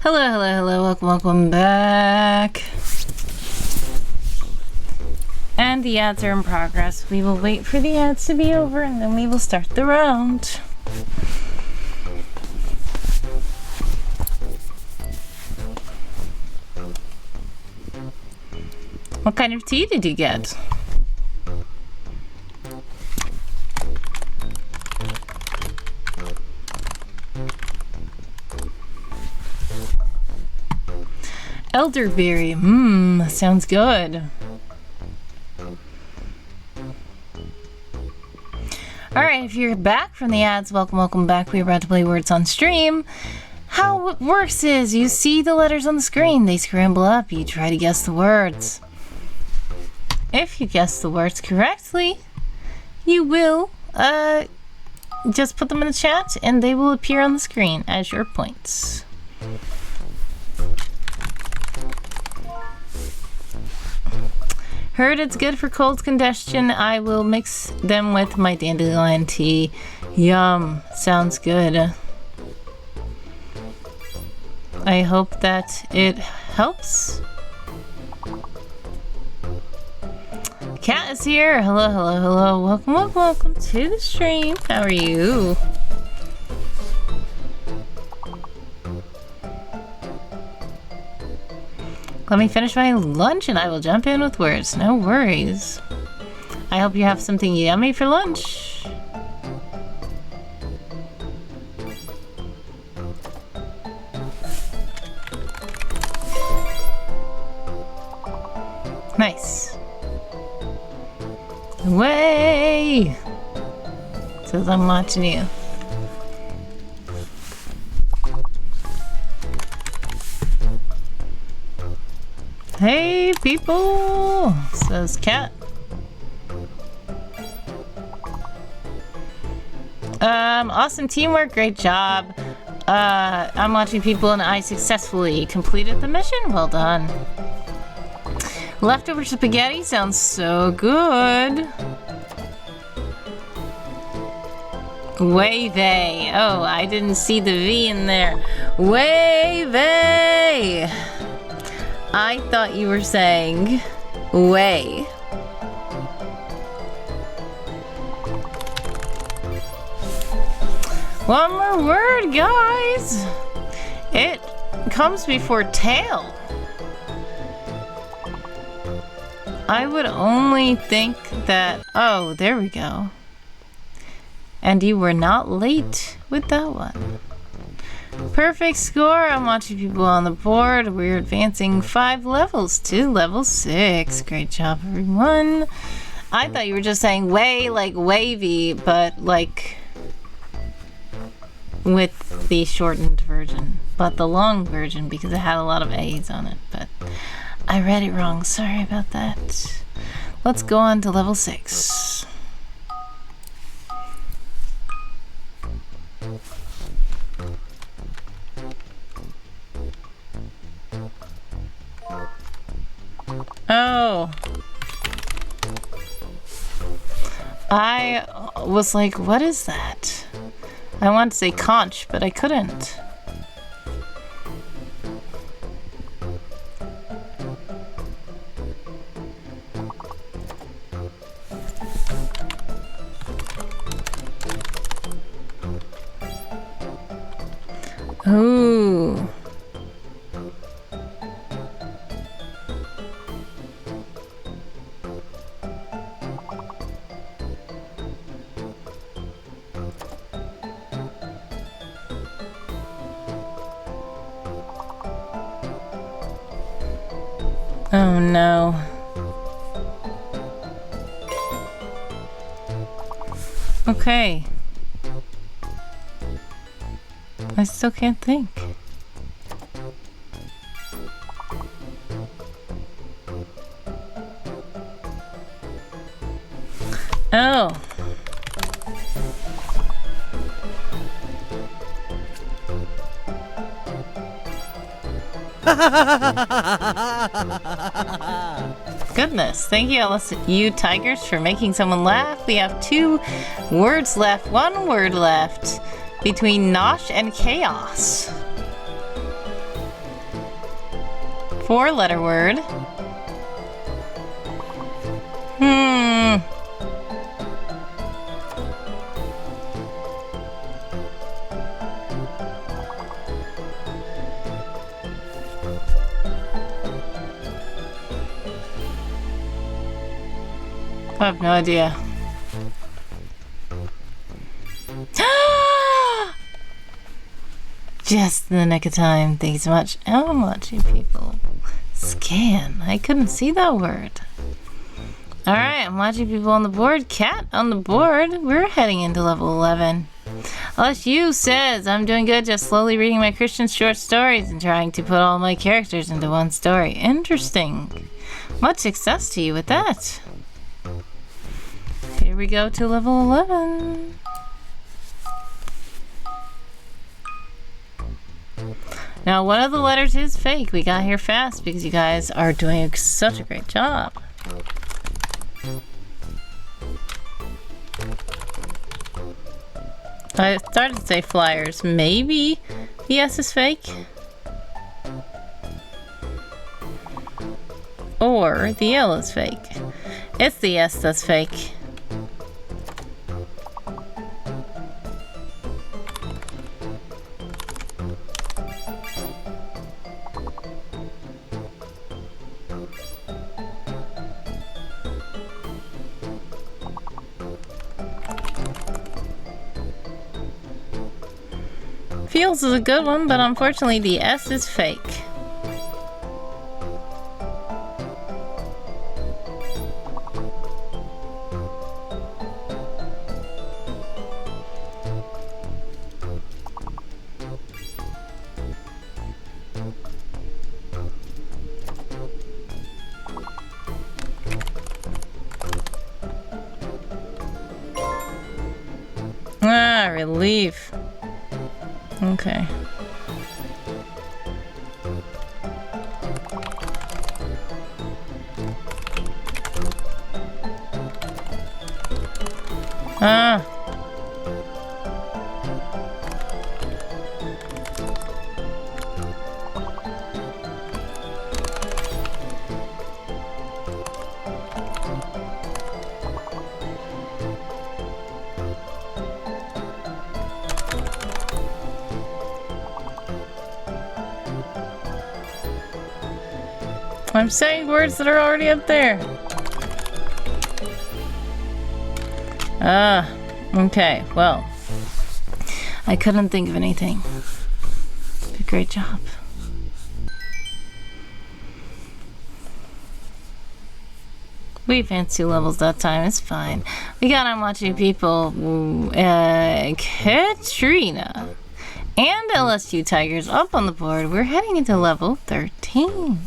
Hello, hello, hello, welcome back. And the ads are in progress. We will wait for the ads to be over and then we will start the round. What kind of tea did you get? Elderberry, sounds good. Alright, if you're back from the ads, welcome back. We're about to play Words on Stream. How it works is you see the letters on the screen, they scramble up, you try to guess the words. If you guess the words correctly, you will just put them in the chat and they will appear on the screen as your points. Heard it's good for cold congestion. I will mix them with my dandelion tea. Yum, sounds good. I hope that it helps. Cat is here. Hello. Welcome to the stream. How are you? Let me finish my lunch and I will jump in with words. No worries. I hope you have something yummy for lunch. Nice. Way! Says I'm watching you. Hey people, says Cat. Awesome teamwork, great job. I'm watching people and I successfully completed the mission. Well done. Leftover spaghetti sounds so good. Way vey. Oh, I didn't see the V in there. Way vey. I thought you were saying way. One more word, guys. It comes before tail. I would only think that... Oh, there we go. And you were not late with that one. Perfect score. I'm watching people on the board. We're advancing 5 levels to level 6. Great job, everyone. I thought you were just saying way, like wavy, but like with the shortened version. But the long version because it had a lot of A's on it. But I read it wrong. Sorry about that. Let's go on to level 6. Oh. I was like, what is that? I wanted to say conch, but I couldn't. Ooh. Oh no. Okay. I still can't think. Oh. Goodness, thank you, you tigers, for making someone laugh. We have 2 words left, 1 word left between nosh and chaos. 4-letter word. I have no idea. Just in the nick of time. Thank you so much. I'm watching people scan. I couldn't see that word. Alright, I'm watching people on the board. Cat on the board. We're heading into level 11. LSU says, I'm doing good, just slowly reading my Christian short stories and trying to put all my characters into one story. Interesting. Much success to you with that. Here we go to level 11. Now, one of the letters is fake. We got here fast because you guys are doing such a great job. I started to say flyers. Maybe the S is fake. Or the L is fake. It's the S that's fake. Feels is a good one, but unfortunately the S is fake. Ah, relief. Okay. Ah. I'm saying words that are already up there. Ah, okay, well, I couldn't think of anything. But great job. We advanced 2 levels that time, it's fine. We got on watching people, Katrina and LSU Tigers up on the board. We're heading into level 13.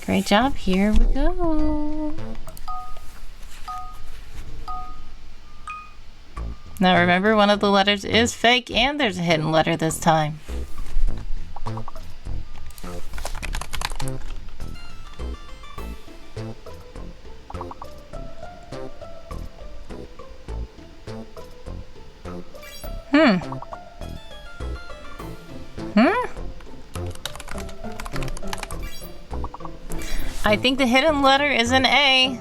Great job, here we go. Now remember, one of the letters is fake and there's a hidden letter this time. I think the hidden letter is an A.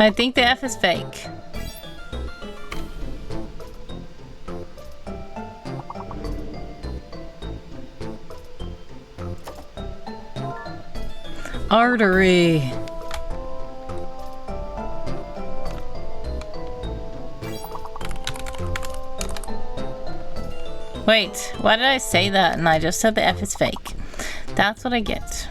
I think the F is fake. Artery. Wait, why did I say that and I just said the F is fake? That's what I get.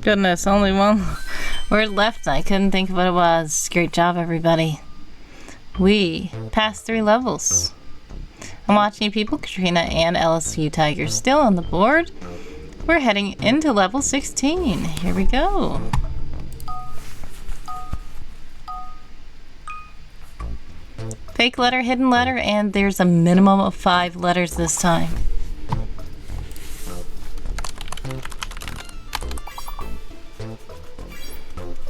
Goodness, only one word left. I couldn't think of what it was. Great job, everybody. We passed 3 levels. I'm watching people, Katrina and LSU Tiger still on the board. We're heading into level 16. Here we go. Fake letter, hidden letter, and there's a minimum of 5 letters this time.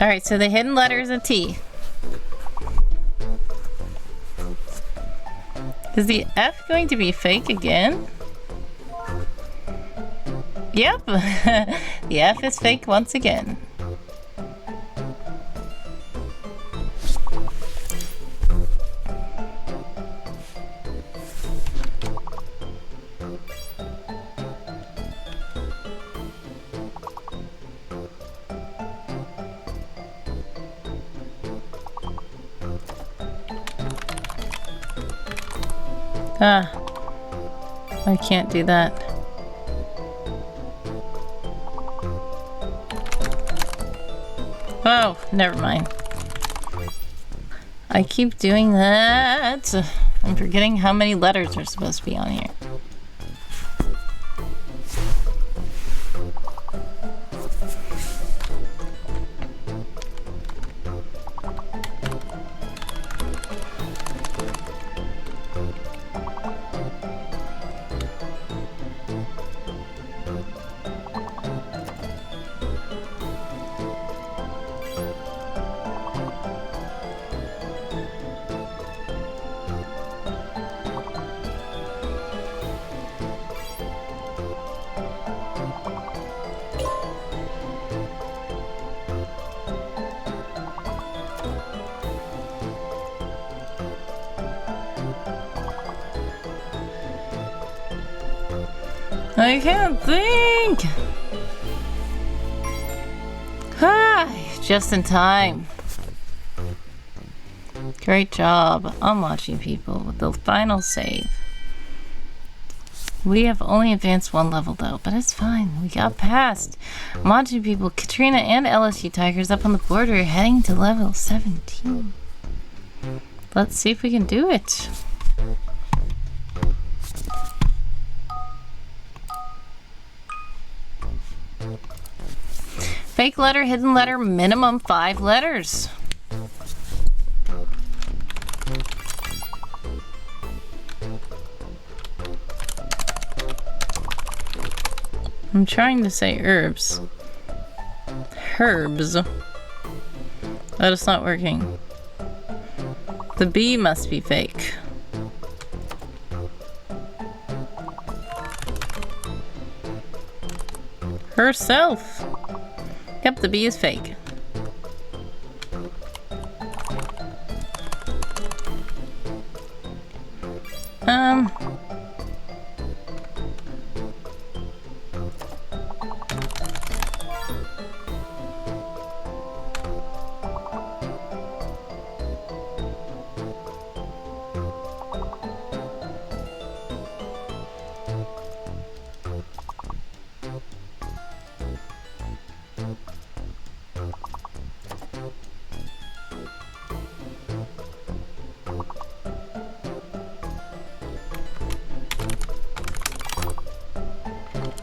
Alright, so the hidden letter is a T. Is the F going to be fake again? Yep, the F is fake once again. Ah, I can't do that. Oh, never mind. I keep doing that. I'm forgetting how many letters are supposed to be on here. I can't think! Ah, just in time. Great job. I'm watching people with the final save. We have only advanced 1 level though, but it's fine. We got past. I'm watching people, Katrina and LSU Tigers up on the board. We're heading to level 17. Let's see if we can do it. Fake letter, hidden letter, minimum 5 letters. I'm trying to say herbs. Herbs. That is not working. The B must be fake. Herself. Yep, the B is fake.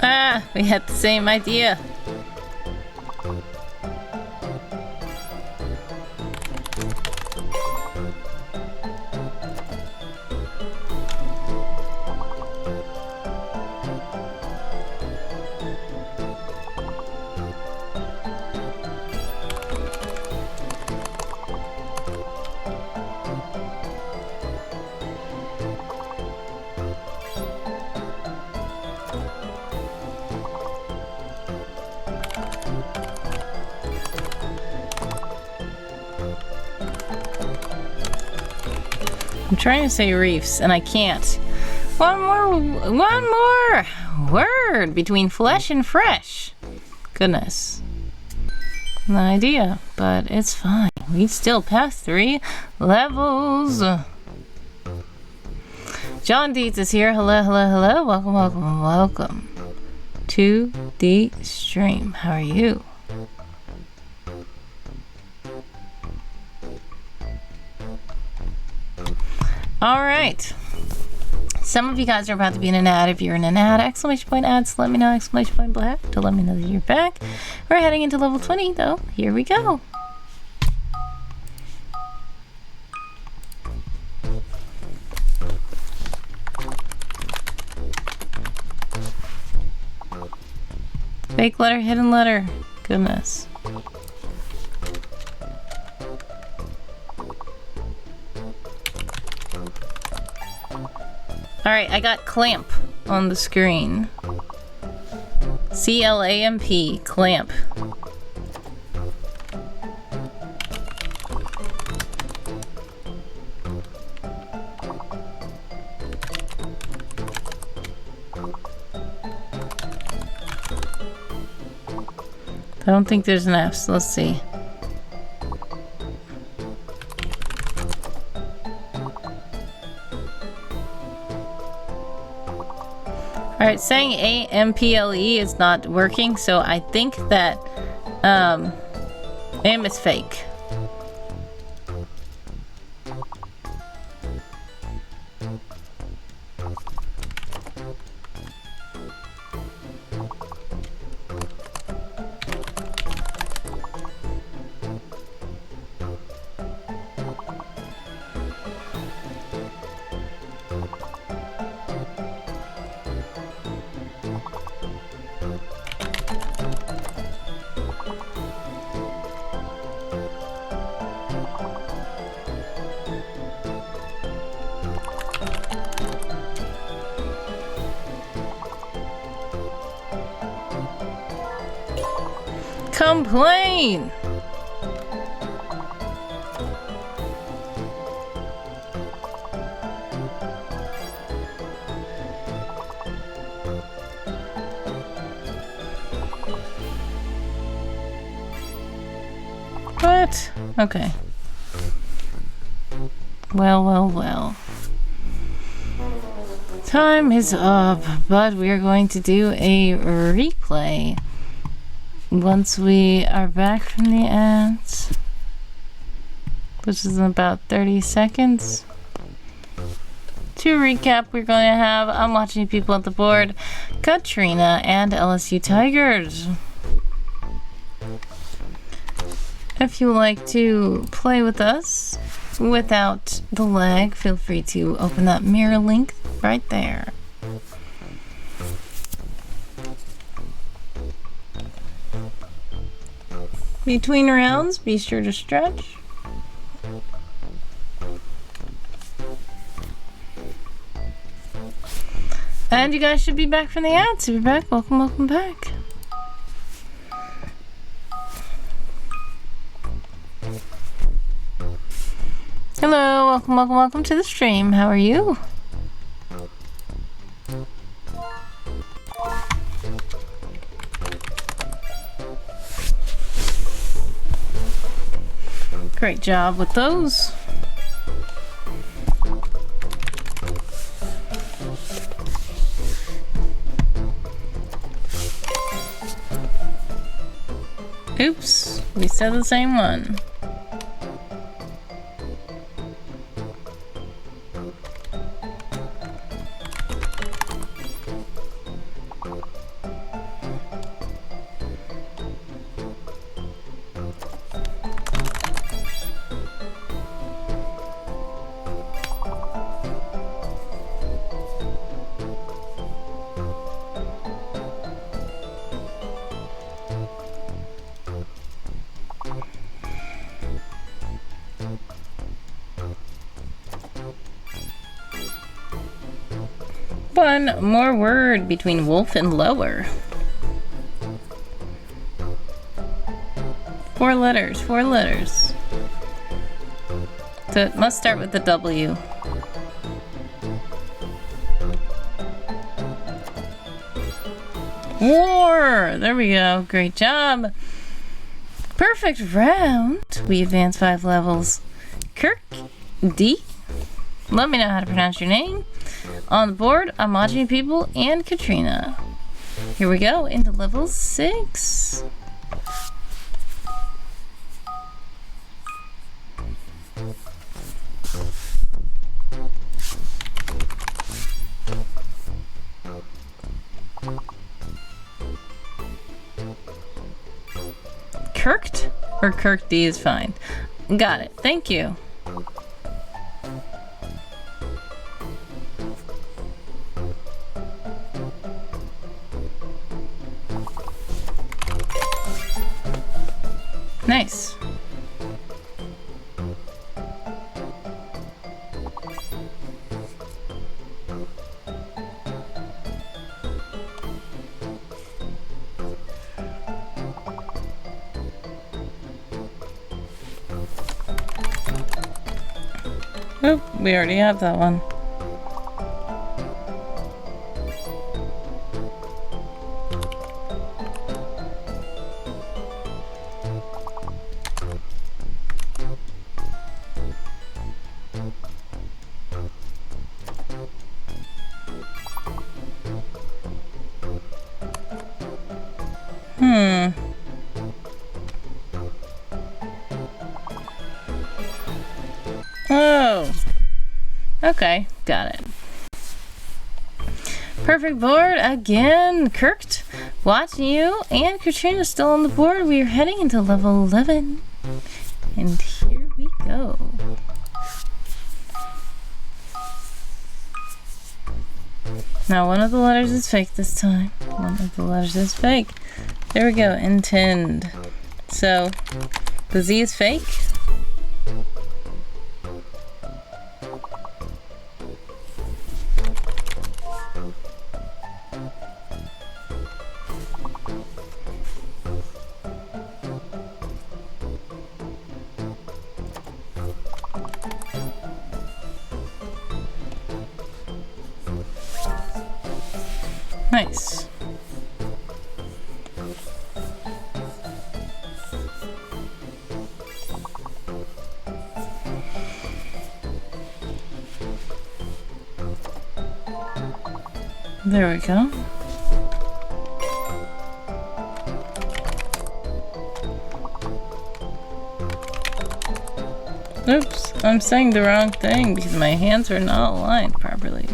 Ah, we had the same idea. I'm trying to say reefs and I can't. One more word between flesh and fresh. Goodness. No idea, but it's fine. We still passed 3 levels. John Dietz is here. Hello, hello, hello. Welcome, welcome, welcome to the stream. How are you? All right. Some of you guys are about to be in an ad. If you're in an ad, exclamation point ads, let me know, exclamation point black to let me know that you're back. We're heading into level 20 though. Here we go. Fake letter, hidden letter. Goodness. Alright, I got clamp on the screen. C-L-A-M-P, clamp. I don't think there's an F, so let's see. Alright, saying A-M-P-L-E is not working, so I think that M is fake. Complain! What? Okay. Well. Time is up, but we're going to do a replay once we are back from the ads, which is in about 30 seconds. To recap, we're going to have I'm Watching People at the Board, Katrina, and LSU Tigers. If you would like to play with us without the lag, feel free to open that mirror link right there. Between rounds, be sure to stretch. And you guys should be back from the ads. If you're back, welcome back. Hello, welcome to the stream. How are you? Great job with those. Oops, we said the same one. One more word between wolf and lower. 4 letters, 4 letters. So it must start with the W. War! There we go. Great job. Perfect round. We advance 5 levels. Kirk D. Let me know how to pronounce your name. On the board, I'm Watching People and Katrina. Here we go into level 6. Kirked or Kirked is fine. Got it. Thank you. Nice. Oop, we already have that one. Oh. Okay, got it. Perfect board again. Kirked, watching you and Katrina still on the board. We are heading into level 11. And here we go. Now one of the letters is fake this time. One of the letters is fake. There we go, intend. So, the Z is fake. Nice. There we go. Oops, I'm saying the wrong thing because my hands are not aligned properly.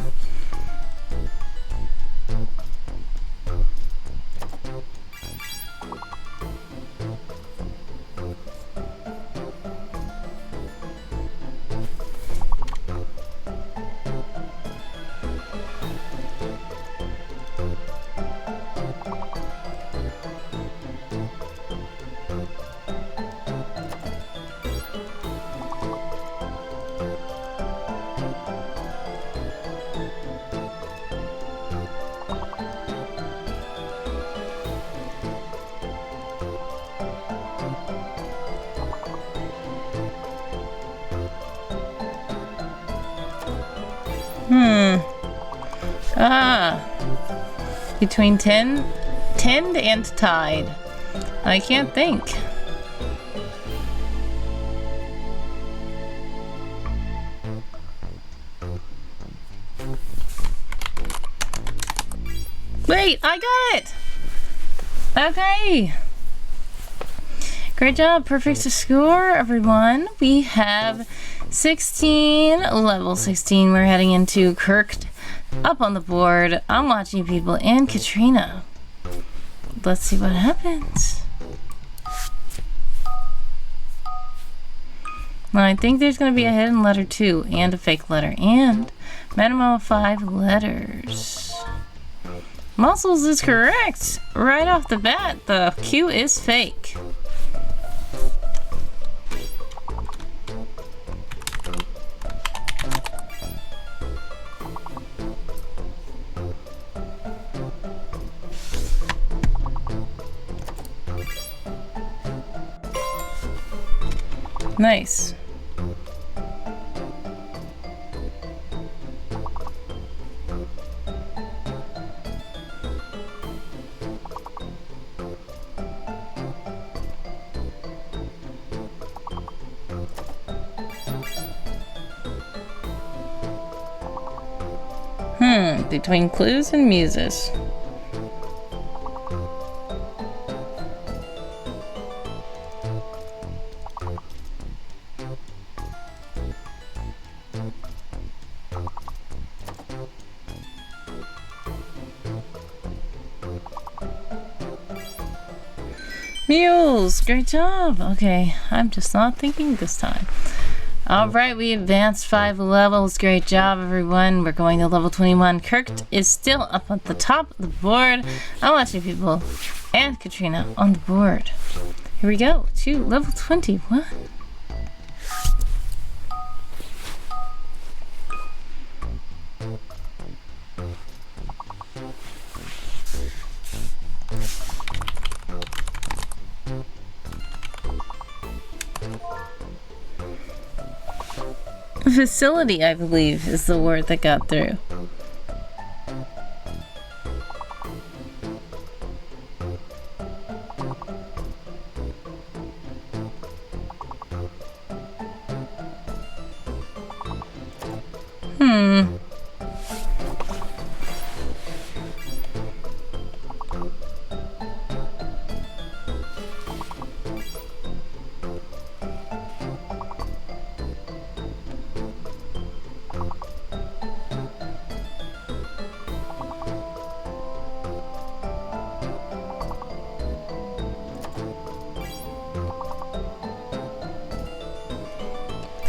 Between tend and tide. I can't think. Wait, I got it! Okay. Great job, perfect score, everyone. We have 16, level 16. We're heading into Kirked. Up on the board, I'm watching people and Katrina. Let's see what happens. Well, I think there's going to be a hidden letter too, and a fake letter, and minimum of 5 letters. Muscles is correct. Right off the bat, the Q is fake. Nice. Between clues and muses. Mules, great job. Okay, I'm just not thinking this time. Alright, we advanced 5 levels. Great job, everyone. We're going to level 21. Kirk is still up at the top of the board. I'm watching people and Katrina on the board. Here we go to level 21. Facility, I believe, is the word that got through.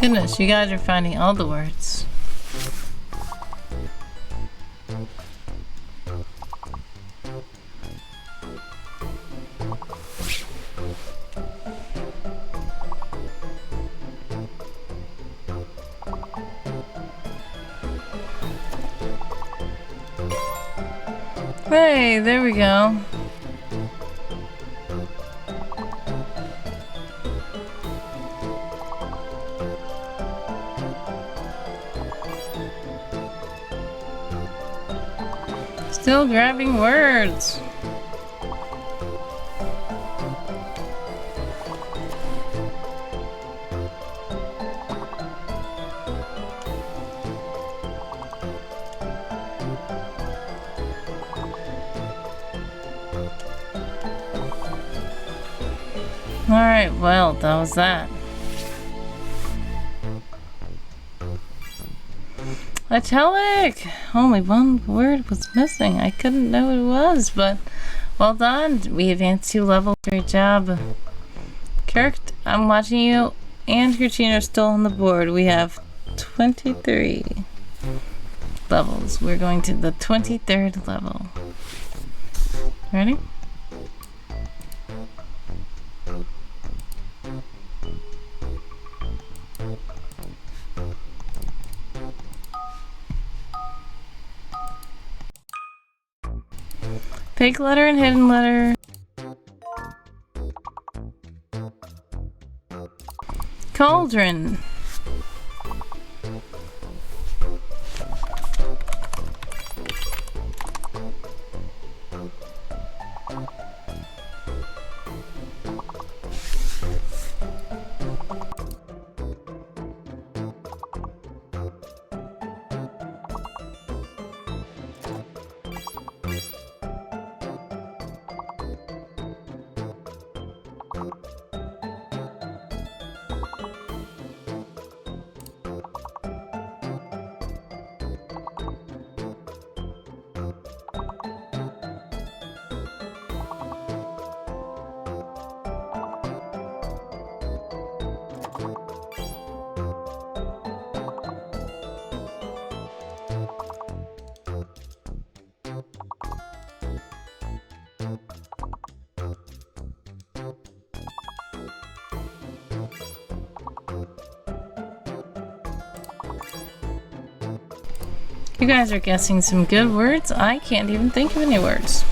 Goodness, you guys are finding all the words. Hey, there we go. Still grabbing words. Alright, well, that was that. Italic! Only one word was missing. I couldn't know what it was, but well done. We advanced 2 levels. Great job. Kirk, I'm watching you and Katrina are still on the board. We have 23 levels. We're going to the 23rd level. Ready? Big letter and hidden letter. Cauldron. You guys are guessing some good words. I can't even think of any words.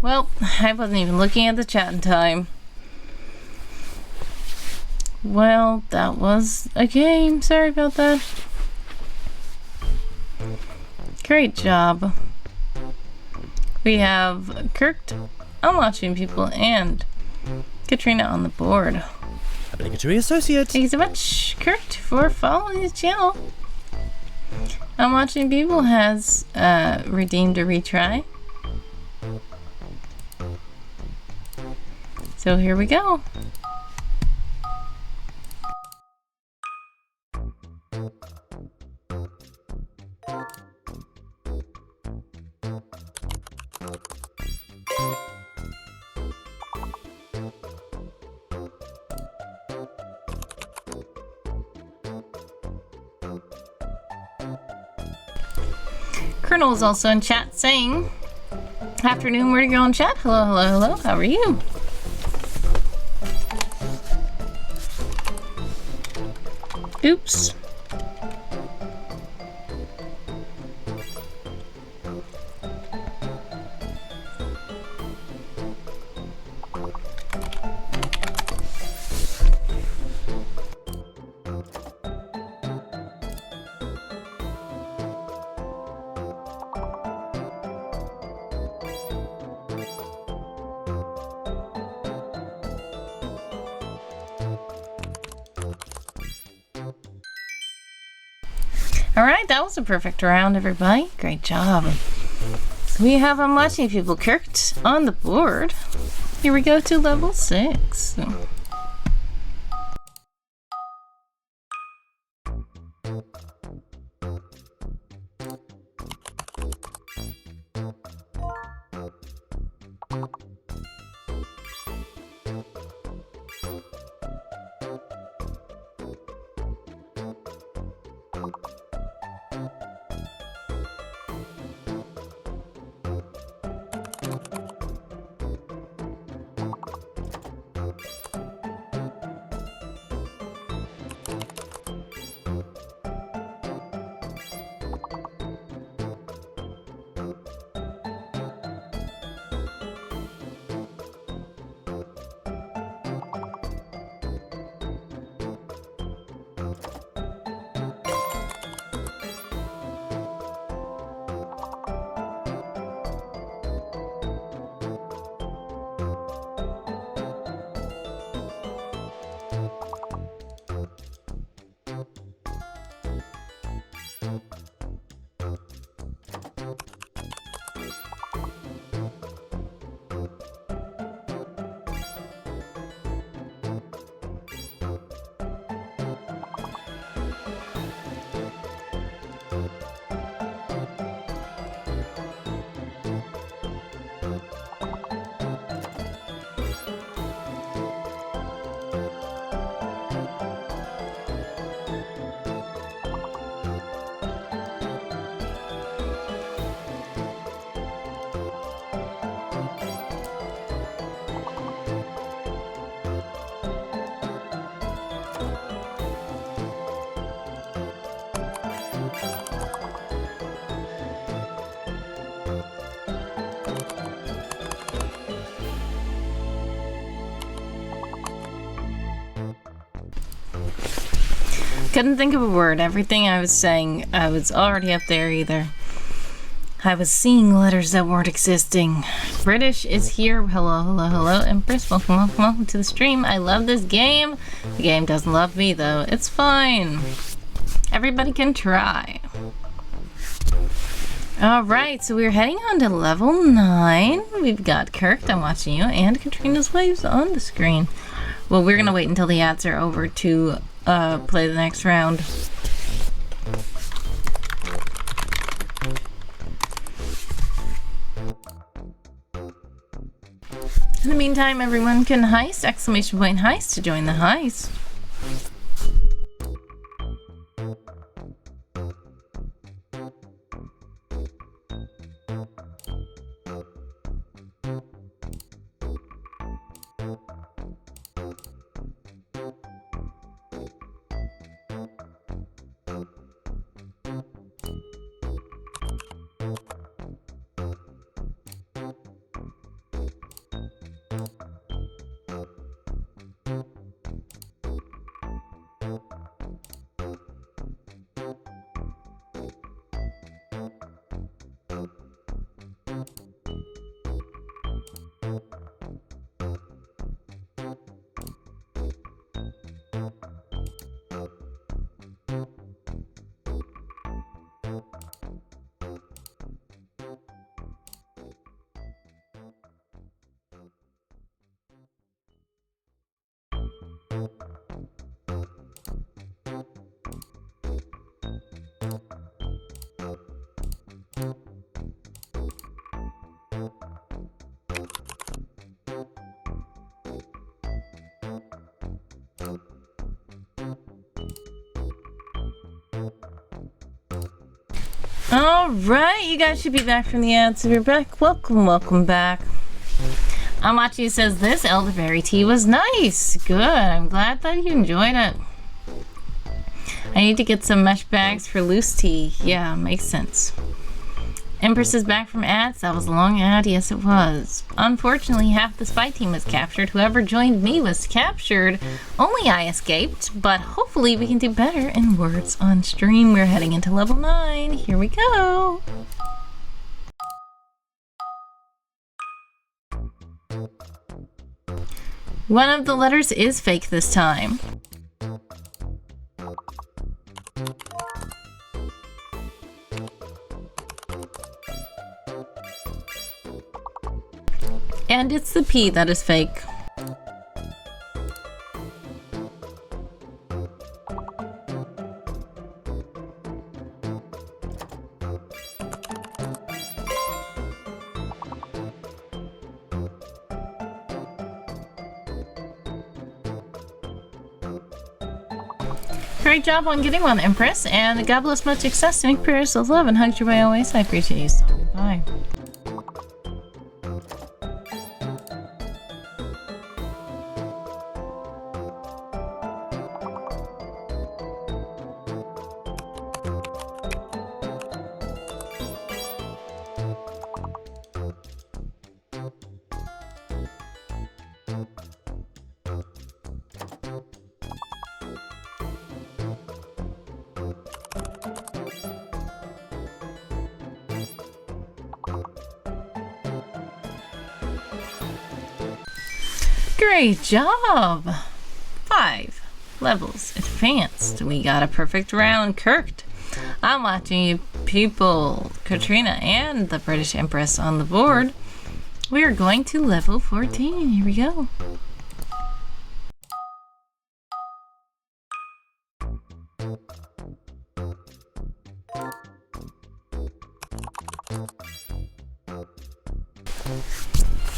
Well, I wasn't even looking at the chat in time. Well, that was a game. Sorry about that. Great job. We have Kirk unwatching people and Katrina on the board. Obligatory associate. Thank you so much, Kirk, for following his channel. Unwatching people has redeemed a retry. So here we go. Colonel is also in chat saying, afternoon, where do you go in chat? Hello, hello, hello, how are you? Oops. Alright, that was a perfect round, everybody. Great job. We have unwatching people Kirked on the board. Here we go to level 6. Couldn't think of a word. Everything I was saying, I was already up there either. I was seeing letters that weren't existing. British is here. Hello, hello, hello. Empress, welcome, welcome, welcome to the stream. I love this game. The game doesn't love me, though. It's fine. Everybody can try. Alright, so we're heading on to level 9. We've got Kirk, I'm watching you, and Katrina's waves on the screen. Well, we're going to wait until the ads are over to play the next round. In the meantime, everyone can heist, exclamation point heist to join the heist. Alright, you guys should be back from the ads. If you're back, welcome back. Amachi says this elderberry tea was nice. Good, I'm glad that you enjoyed it. I need to get some mesh bags for loose tea. Yeah, makes sense. Empress is back from ads. That was a long ad. Yes, it was. Unfortunately, half the spy team was captured. Whoever joined me was captured. Only I escaped, but hopefully we can do better in Words on Stream. We're heading into level 9. Here we go. One of the letters is fake this time. And it's the P that is fake. Great job on getting one, Empress, and God bless much success. Make prayers of love and hugs your way always. I appreciate you stopping by. Great job! 5 levels advanced. We got a perfect round, Kirked. I'm watching you people, Katrina and the British Empress on the board. We are going to level 14. Here we go.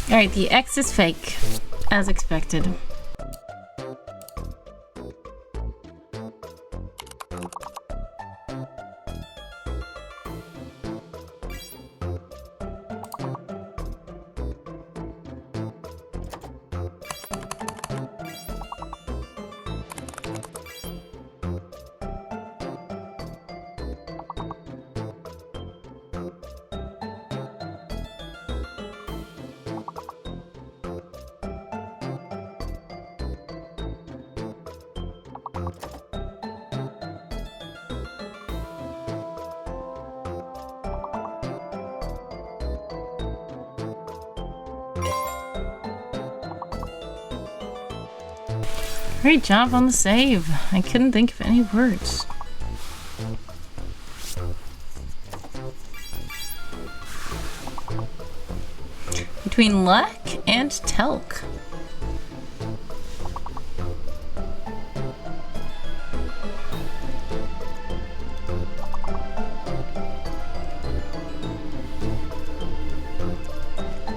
Alright, the X is fake, as expected. Great job on the save. I couldn't think of any words. Between luck and telk.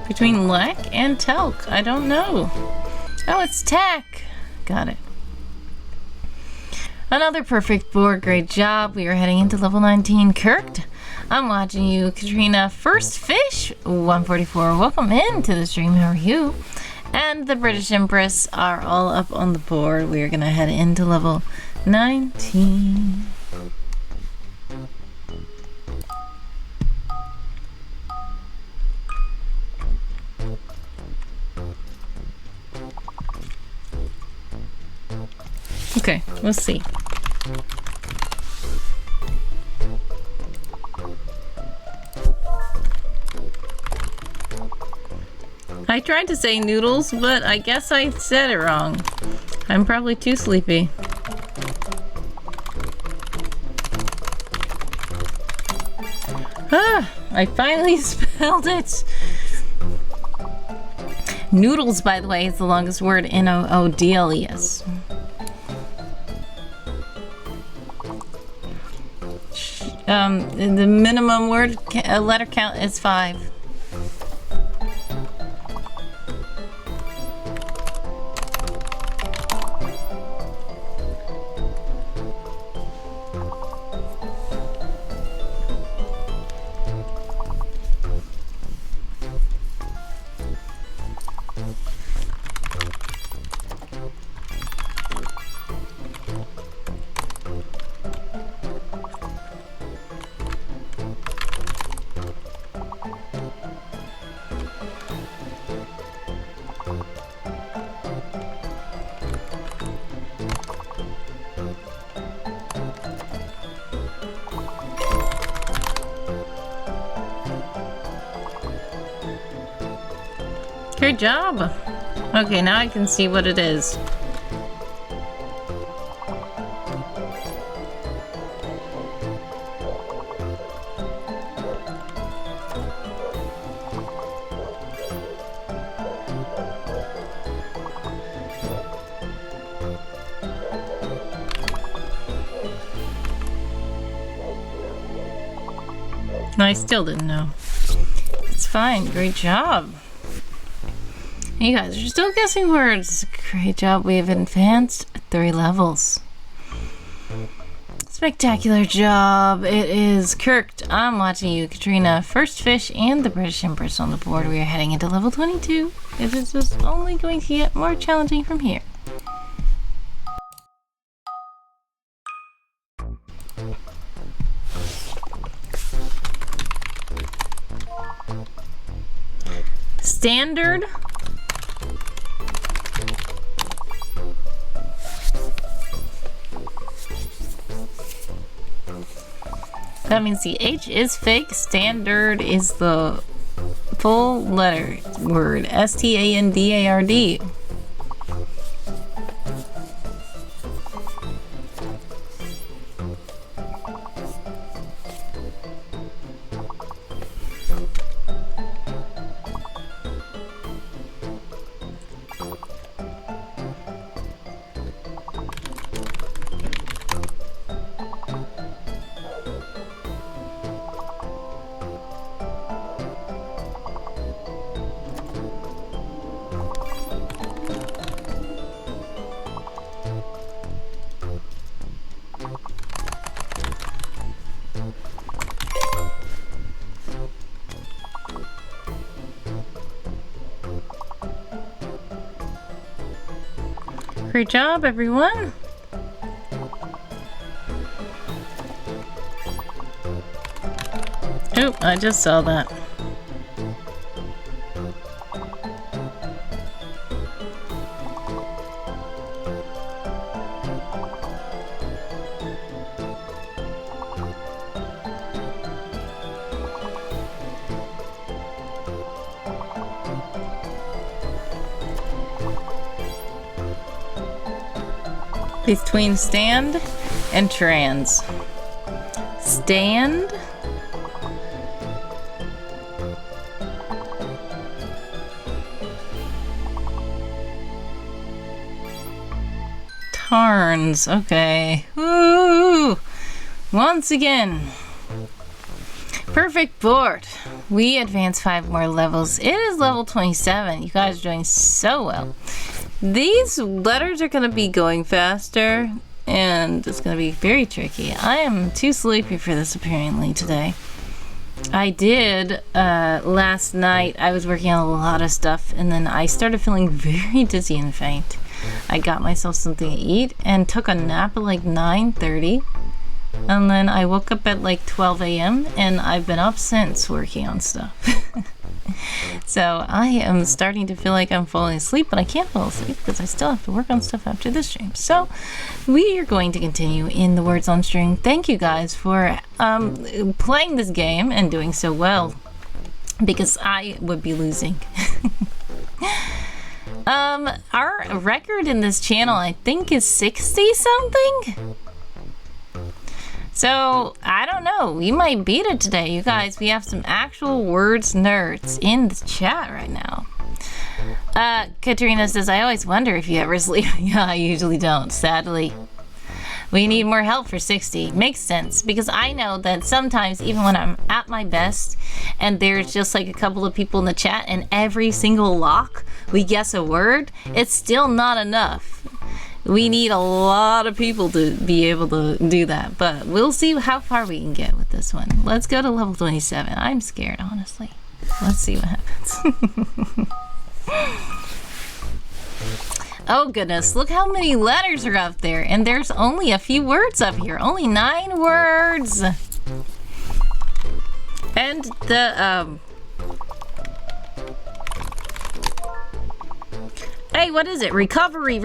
Between luck and telk. I don't know. Oh, it's tack. Got it. Another perfect board. Great job. We are heading into level 19. Kirked. I'm watching you, Katrina. First Fish 144. Welcome into the stream. How are you? And the British Empress are all up on the board. We are going to head into level 19. Okay, we'll see. I tried to say noodles, but I guess I said it wrong. I'm probably too sleepy. Ah, I finally spelled it. Noodles, by the way, is the longest word. Noodles. The minimum letter count is 5. Good job. Okay, now I can see what it is. I still didn't know. It's fine. Great job. You guys are still guessing words. Great job. We have advanced 3 levels. Spectacular job. It is Kirk. I'm watching you, Katrina, First Fish, and the British Empress on the board. We are heading into level 22. It is just only going to get more challenging from here. Standard. That means the H is fake. Standard is the full letter word. S-T-A-N-D-A-R-D. Great job, everyone. Oh, I just saw that. Between stand and trans. Stand. Tarns. Okay. Woo! Once again. Perfect board. We advance 5 more levels. It is level 27. You guys are doing so well. These letters are going to be going faster, and it's going to be very tricky. I am too sleepy for this, apparently, today. I did, last night, I was working on a lot of stuff, and then I started feeling very dizzy and faint. I got myself something to eat, and took a nap at like 9:30, and then I woke up at like 12 a.m., and I've been up since working on stuff. So I am starting to feel like I'm falling asleep, but I can't fall asleep because I still have to work on stuff after this stream. So we are going to continue in the Words on String. Thank you guys for playing this game and doing so well, because I would be losing. Our record in this channel, I think, is 60 something. So, I don't know. We might beat it today, you guys. We have some actual words nerds in the chat right now. Katrina says, I always wonder if you ever sleep. Yeah, I usually don't, sadly. We need more help for 60. Makes sense, because I know that sometimes even when I'm at my best and there's just like a couple of people in the chat and every single lock we guess a word, it's still not enough. We need a lot of people to be able to do that, but we'll see how far we can get with this one. Let's go to level 27. I'm scared, honestly. Let's see what happens. Oh goodness, look how many letters are up there, and there's only a few words up here. Only 9 words. And the hey, what is it? Recovery.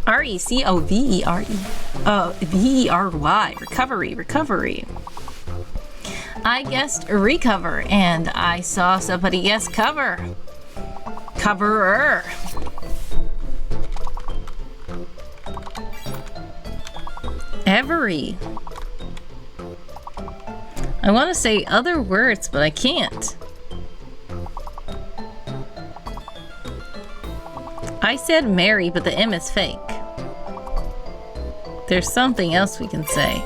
R-E-C-O-V-E-R-E. V-E-R-Y. Recovery. I guessed recover, and I saw somebody guess cover. Coverer. Every. I want to say other words, but I can't. I said Mary, but the M is fake. There's something else we can say.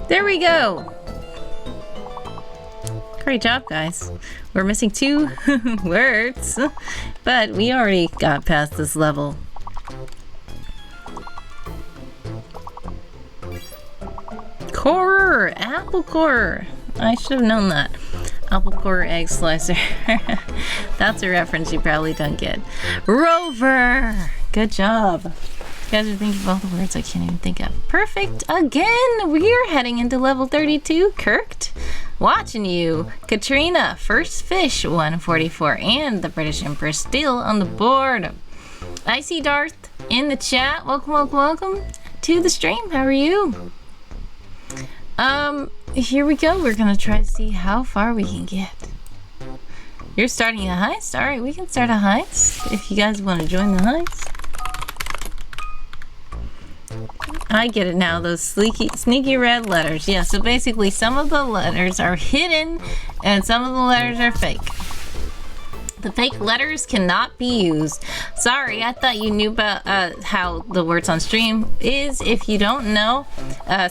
There we go. Great job, guys. We're missing 2 words, but we already got past this level. Core! Apple core! I should have known that. Apple core egg slicer. That's a reference you probably don't get. Rover! Good job. You guys are thinking of all the words I can't even think of. Perfect! Again! We're heading into level 32. Kirked. Watching you. Katrina, first fish, 144. And the British Empress still on the board. I see Darth in the chat. Welcome to the stream. How are you? Here we go. We're gonna try to see how far we can get. You're starting a heist? Alright, we can start a heist if you guys want to join the heist. I get it now, those sneaky red letters. Yeah, so basically some of the letters are hidden and some of the letters are fake. The fake letters cannot be used. Sorry, I thought you knew about how the words on stream is. If you don't know,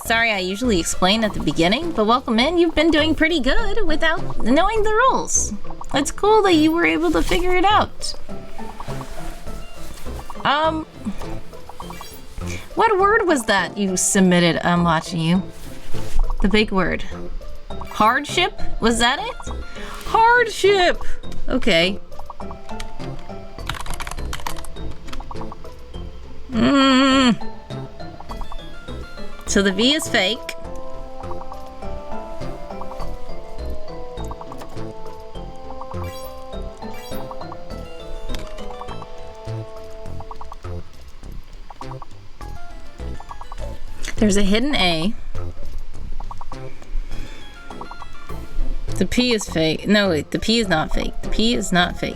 sorry, I usually explain at the beginning, but welcome in. You've been doing pretty good without knowing the rules. It's cool that you were able to figure it out. What word was that you submitted? I'm watching you. The big word. Hardship? Was that it? Hardship! Okay. So the V is fake. There's a hidden A. The P is fake. No, wait, the P is not fake. The P is not fake.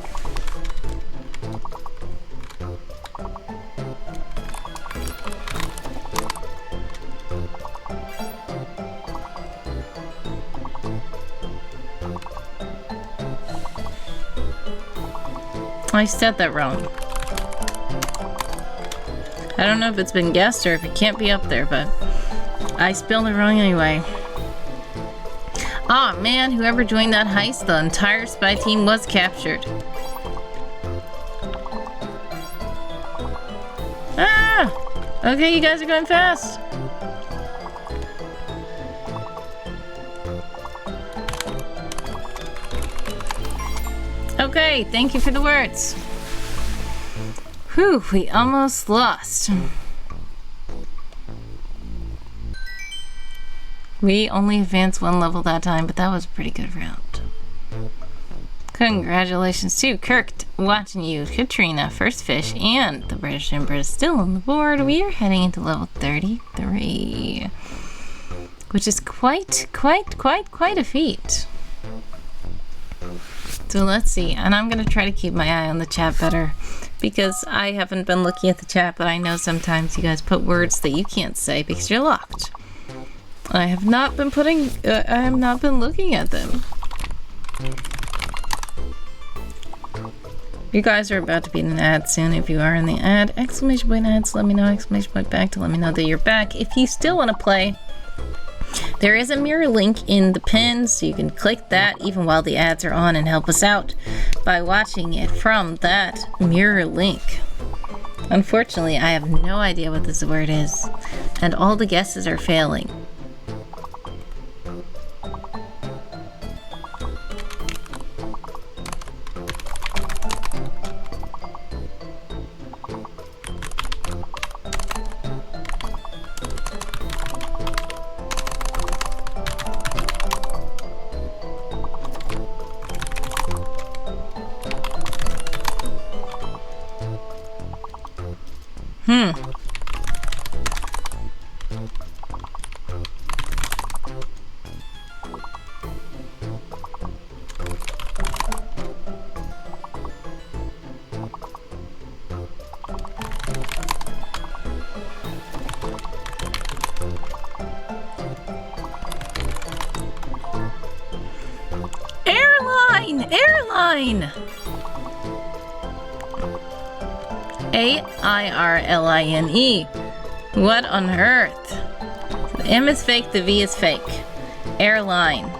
I said that wrong. I don't know if it's been guessed or if it can't be up there, but I spelled it wrong anyway. Aw, man, whoever joined that heist, the entire spy team was captured. Ah! Okay, you guys are going fast. Okay, thank you for the words. Whew, we almost lost. We only advanced 1 level that time, but that was a pretty good round. Congratulations to Kirk, watching you, Katrina, first fish, and the British Empress still on the board. We are heading into level 33, which is quite a feat. So let's see, and I'm gonna try to keep my eye on the chat better because I haven't been looking at the chat, but I know sometimes you guys put words that you can't say because you're locked. I have not been looking at them You guys are about to be in an ad soon. If you are in the ad, exclamation point ads, let me know. Exclamation point back to let me know that you're back. If you still want to play, there is a mirror link in the pin, so you can click that even while the ads are on and help us out by watching it from that mirror link. Unfortunately, I have no idea what this word is, and all the guesses are failing. Airline! A-I-R-L-I-N-E. What on earth? The M is fake, the V is fake. Airline.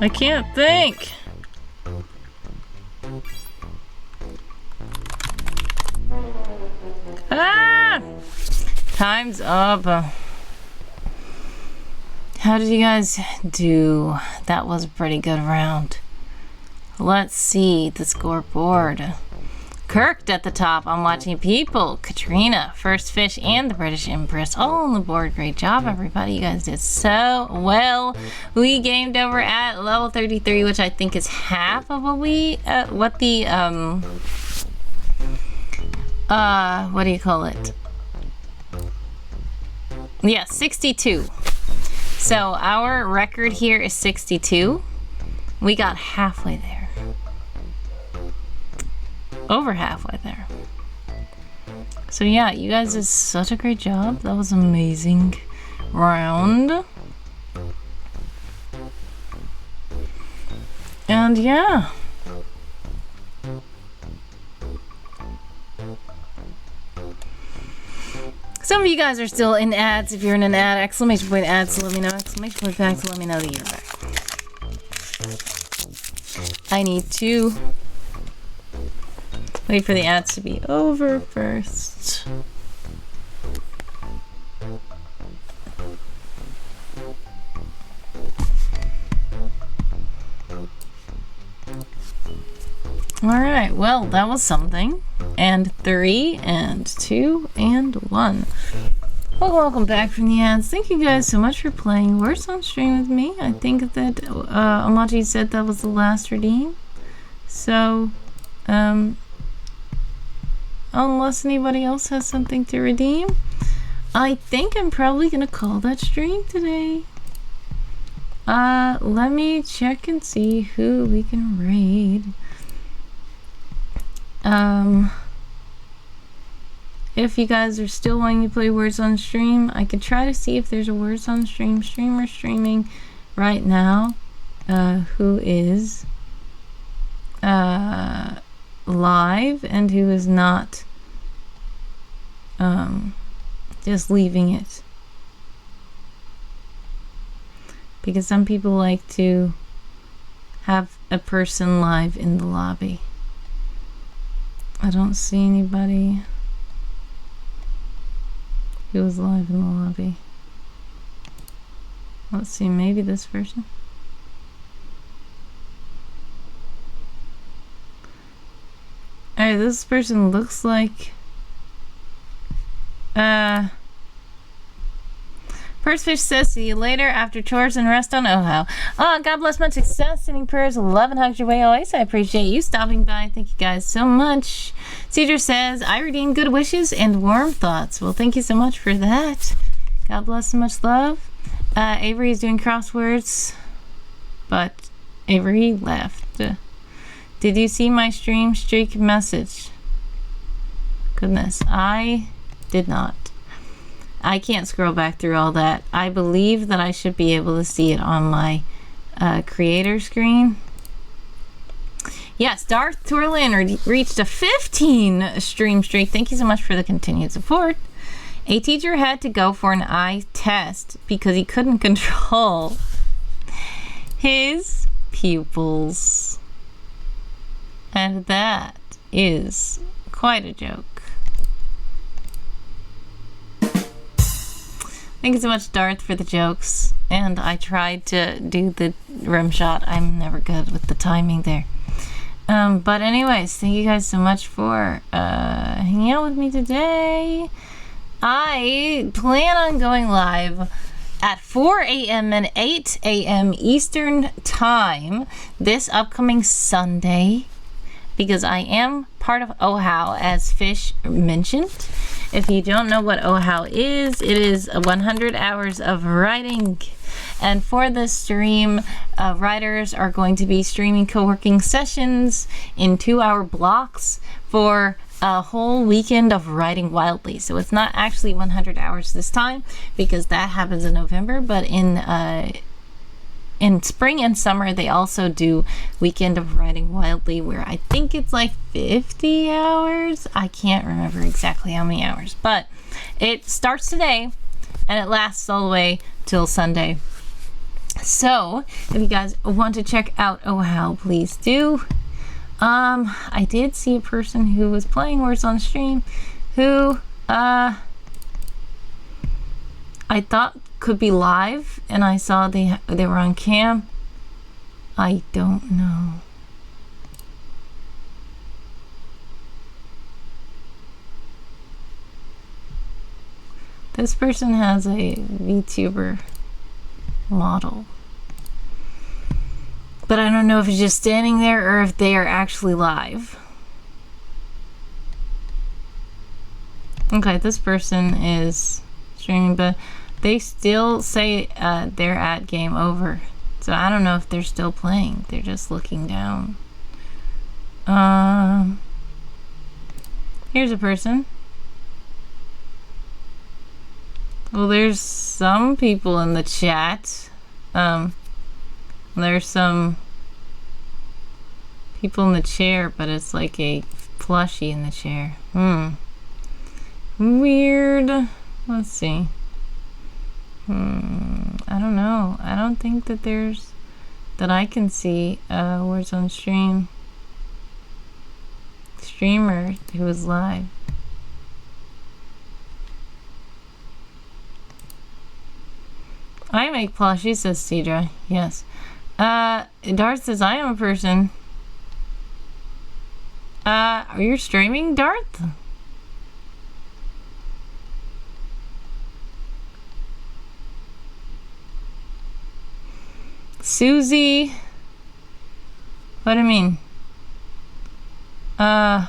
I can't think. Time's up. How did you guys do? That was a pretty good round. Let's see the scoreboard. Kirk at the top. I'm watching people. Katrina, First Fish, and the British Empress all on the board. Great job, everybody. You guys did so well. We gamed over at level 33, which I think is half of what we, what do you call it? Yeah, 62. So our record here is 62. We got halfway there. Over halfway there. So yeah, you guys did such a great job. That was an amazing round. And yeah. Some of you guys are still in ads. If you're in an ad, exclamation point ads to let me know. Exclamation point back to let me know that you're back. I need to wait for the ads to be over first. Alright, well, that was something. And 3, and 2, and 1. Well, welcome back from the ads. Thank you guys so much for playing Words on Stream with me. I think that Amaji said that was the last redeem. So, unless anybody else has something to redeem, I think I'm probably gonna call that stream today. Let me check and see who we can raid. If you guys are still wanting to play Words on Stream, I could try to see if there's a Words on Stream streamer streaming right now, who is live and who is not just leaving it. Because some people like to have a person live in the lobby. I don't see anybody who was live in the lobby. Let's see, maybe this person. Alright, this person looks like First Fish says, see you later after chores and rest on Oho. Oh, God bless, much success, sending prayers, love and hugs your way always. I appreciate you stopping by. Thank you guys so much. Cedar says, I redeem good wishes and warm thoughts. Well, thank you so much for that. God bless and much love. Avery is doing crosswords. but Avery left. Did you see my stream streak message? Goodness, I did not. I can't scroll back through all that. I believe that I should be able to see it on my creator screen. Yes, Darth Tourlander reached a 15 stream streak. Thank you so much for the continued support. A teacher had to go for an eye test because he couldn't control his pupils. And that is quite a joke. Thank you so much, Darth, for the jokes. And I tried to do the rim shot. I'm never good with the timing there. But anyways, thank you guys so much for hanging out with me today. I plan on going live at 4 a.m. and 8 a.m. Eastern Time this upcoming Sunday because I am part of OHOW, as Fish mentioned. If you don't know what OHOW is, it is 100 hours of writing. And for this stream, writers are going to be streaming co-working sessions in 2-hour blocks for a whole weekend of writing wildly. So it's not actually 100 hours this time because that happens in November, but in spring and summer they also do weekend of writing wildly where I think it's like 50 hours. I can't remember exactly how many hours, but it starts today and it lasts all the way till Sunday. So if you guys want to check out OHOW, please do. I did see a person who was playing Words on stream who I thought could be live, and I saw they were on cam. I don't know. This person has a VTuber model, but I don't know if it's just standing there or if they are actually live. Okay, this person is streaming, but they still say they're at game over. So I don't know if they're still playing. They're just looking down. Here's a person. Well, there's some people in the chat. There's some people in the chair, but it's like a plushie in the chair. Weird. Let's see. I don't know. I don't think that that I can see Words on stream streamer who is live. I make plushies, says Cedra. Yes. Darth says I am a person. Are you streaming, Darth? Susie. What do you mean? I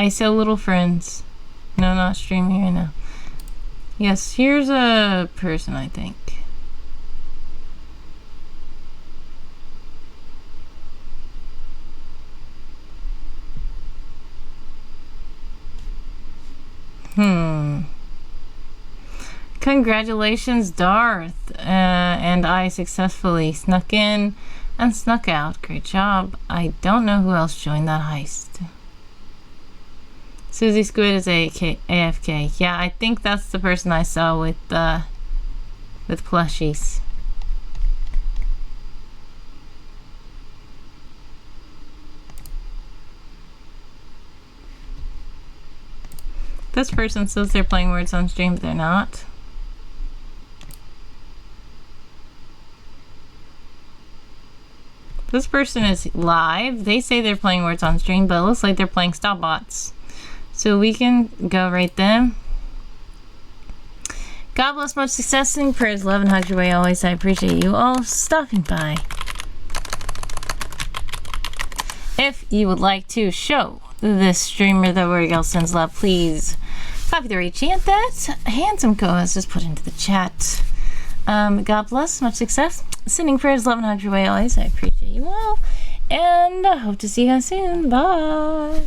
sell little friends. No, not streaming right now. Yes, here's a person, I think. Congratulations, Darth. And I successfully snuck in and snuck out. Great job. I don't know who else joined that heist. Susie Squid is AFK. Yeah, I think that's the person I saw with plushies. This person says they're playing Words on stream, but they're not. This person is live. They say they're playing Words on stream, but it looks like they're playing Stop Bots. So we can go right then. God bless, much success, and prayers, love, and hugs your way always. I appreciate you all stopping by. If you would like to show this streamer that Word Girl sends love, please Copy the rechant that handsome co-host just put into the chat. God bless, much success. Sending prayers, love, and hugs your way always. I appreciate you all. And I hope to see you guys soon. Bye.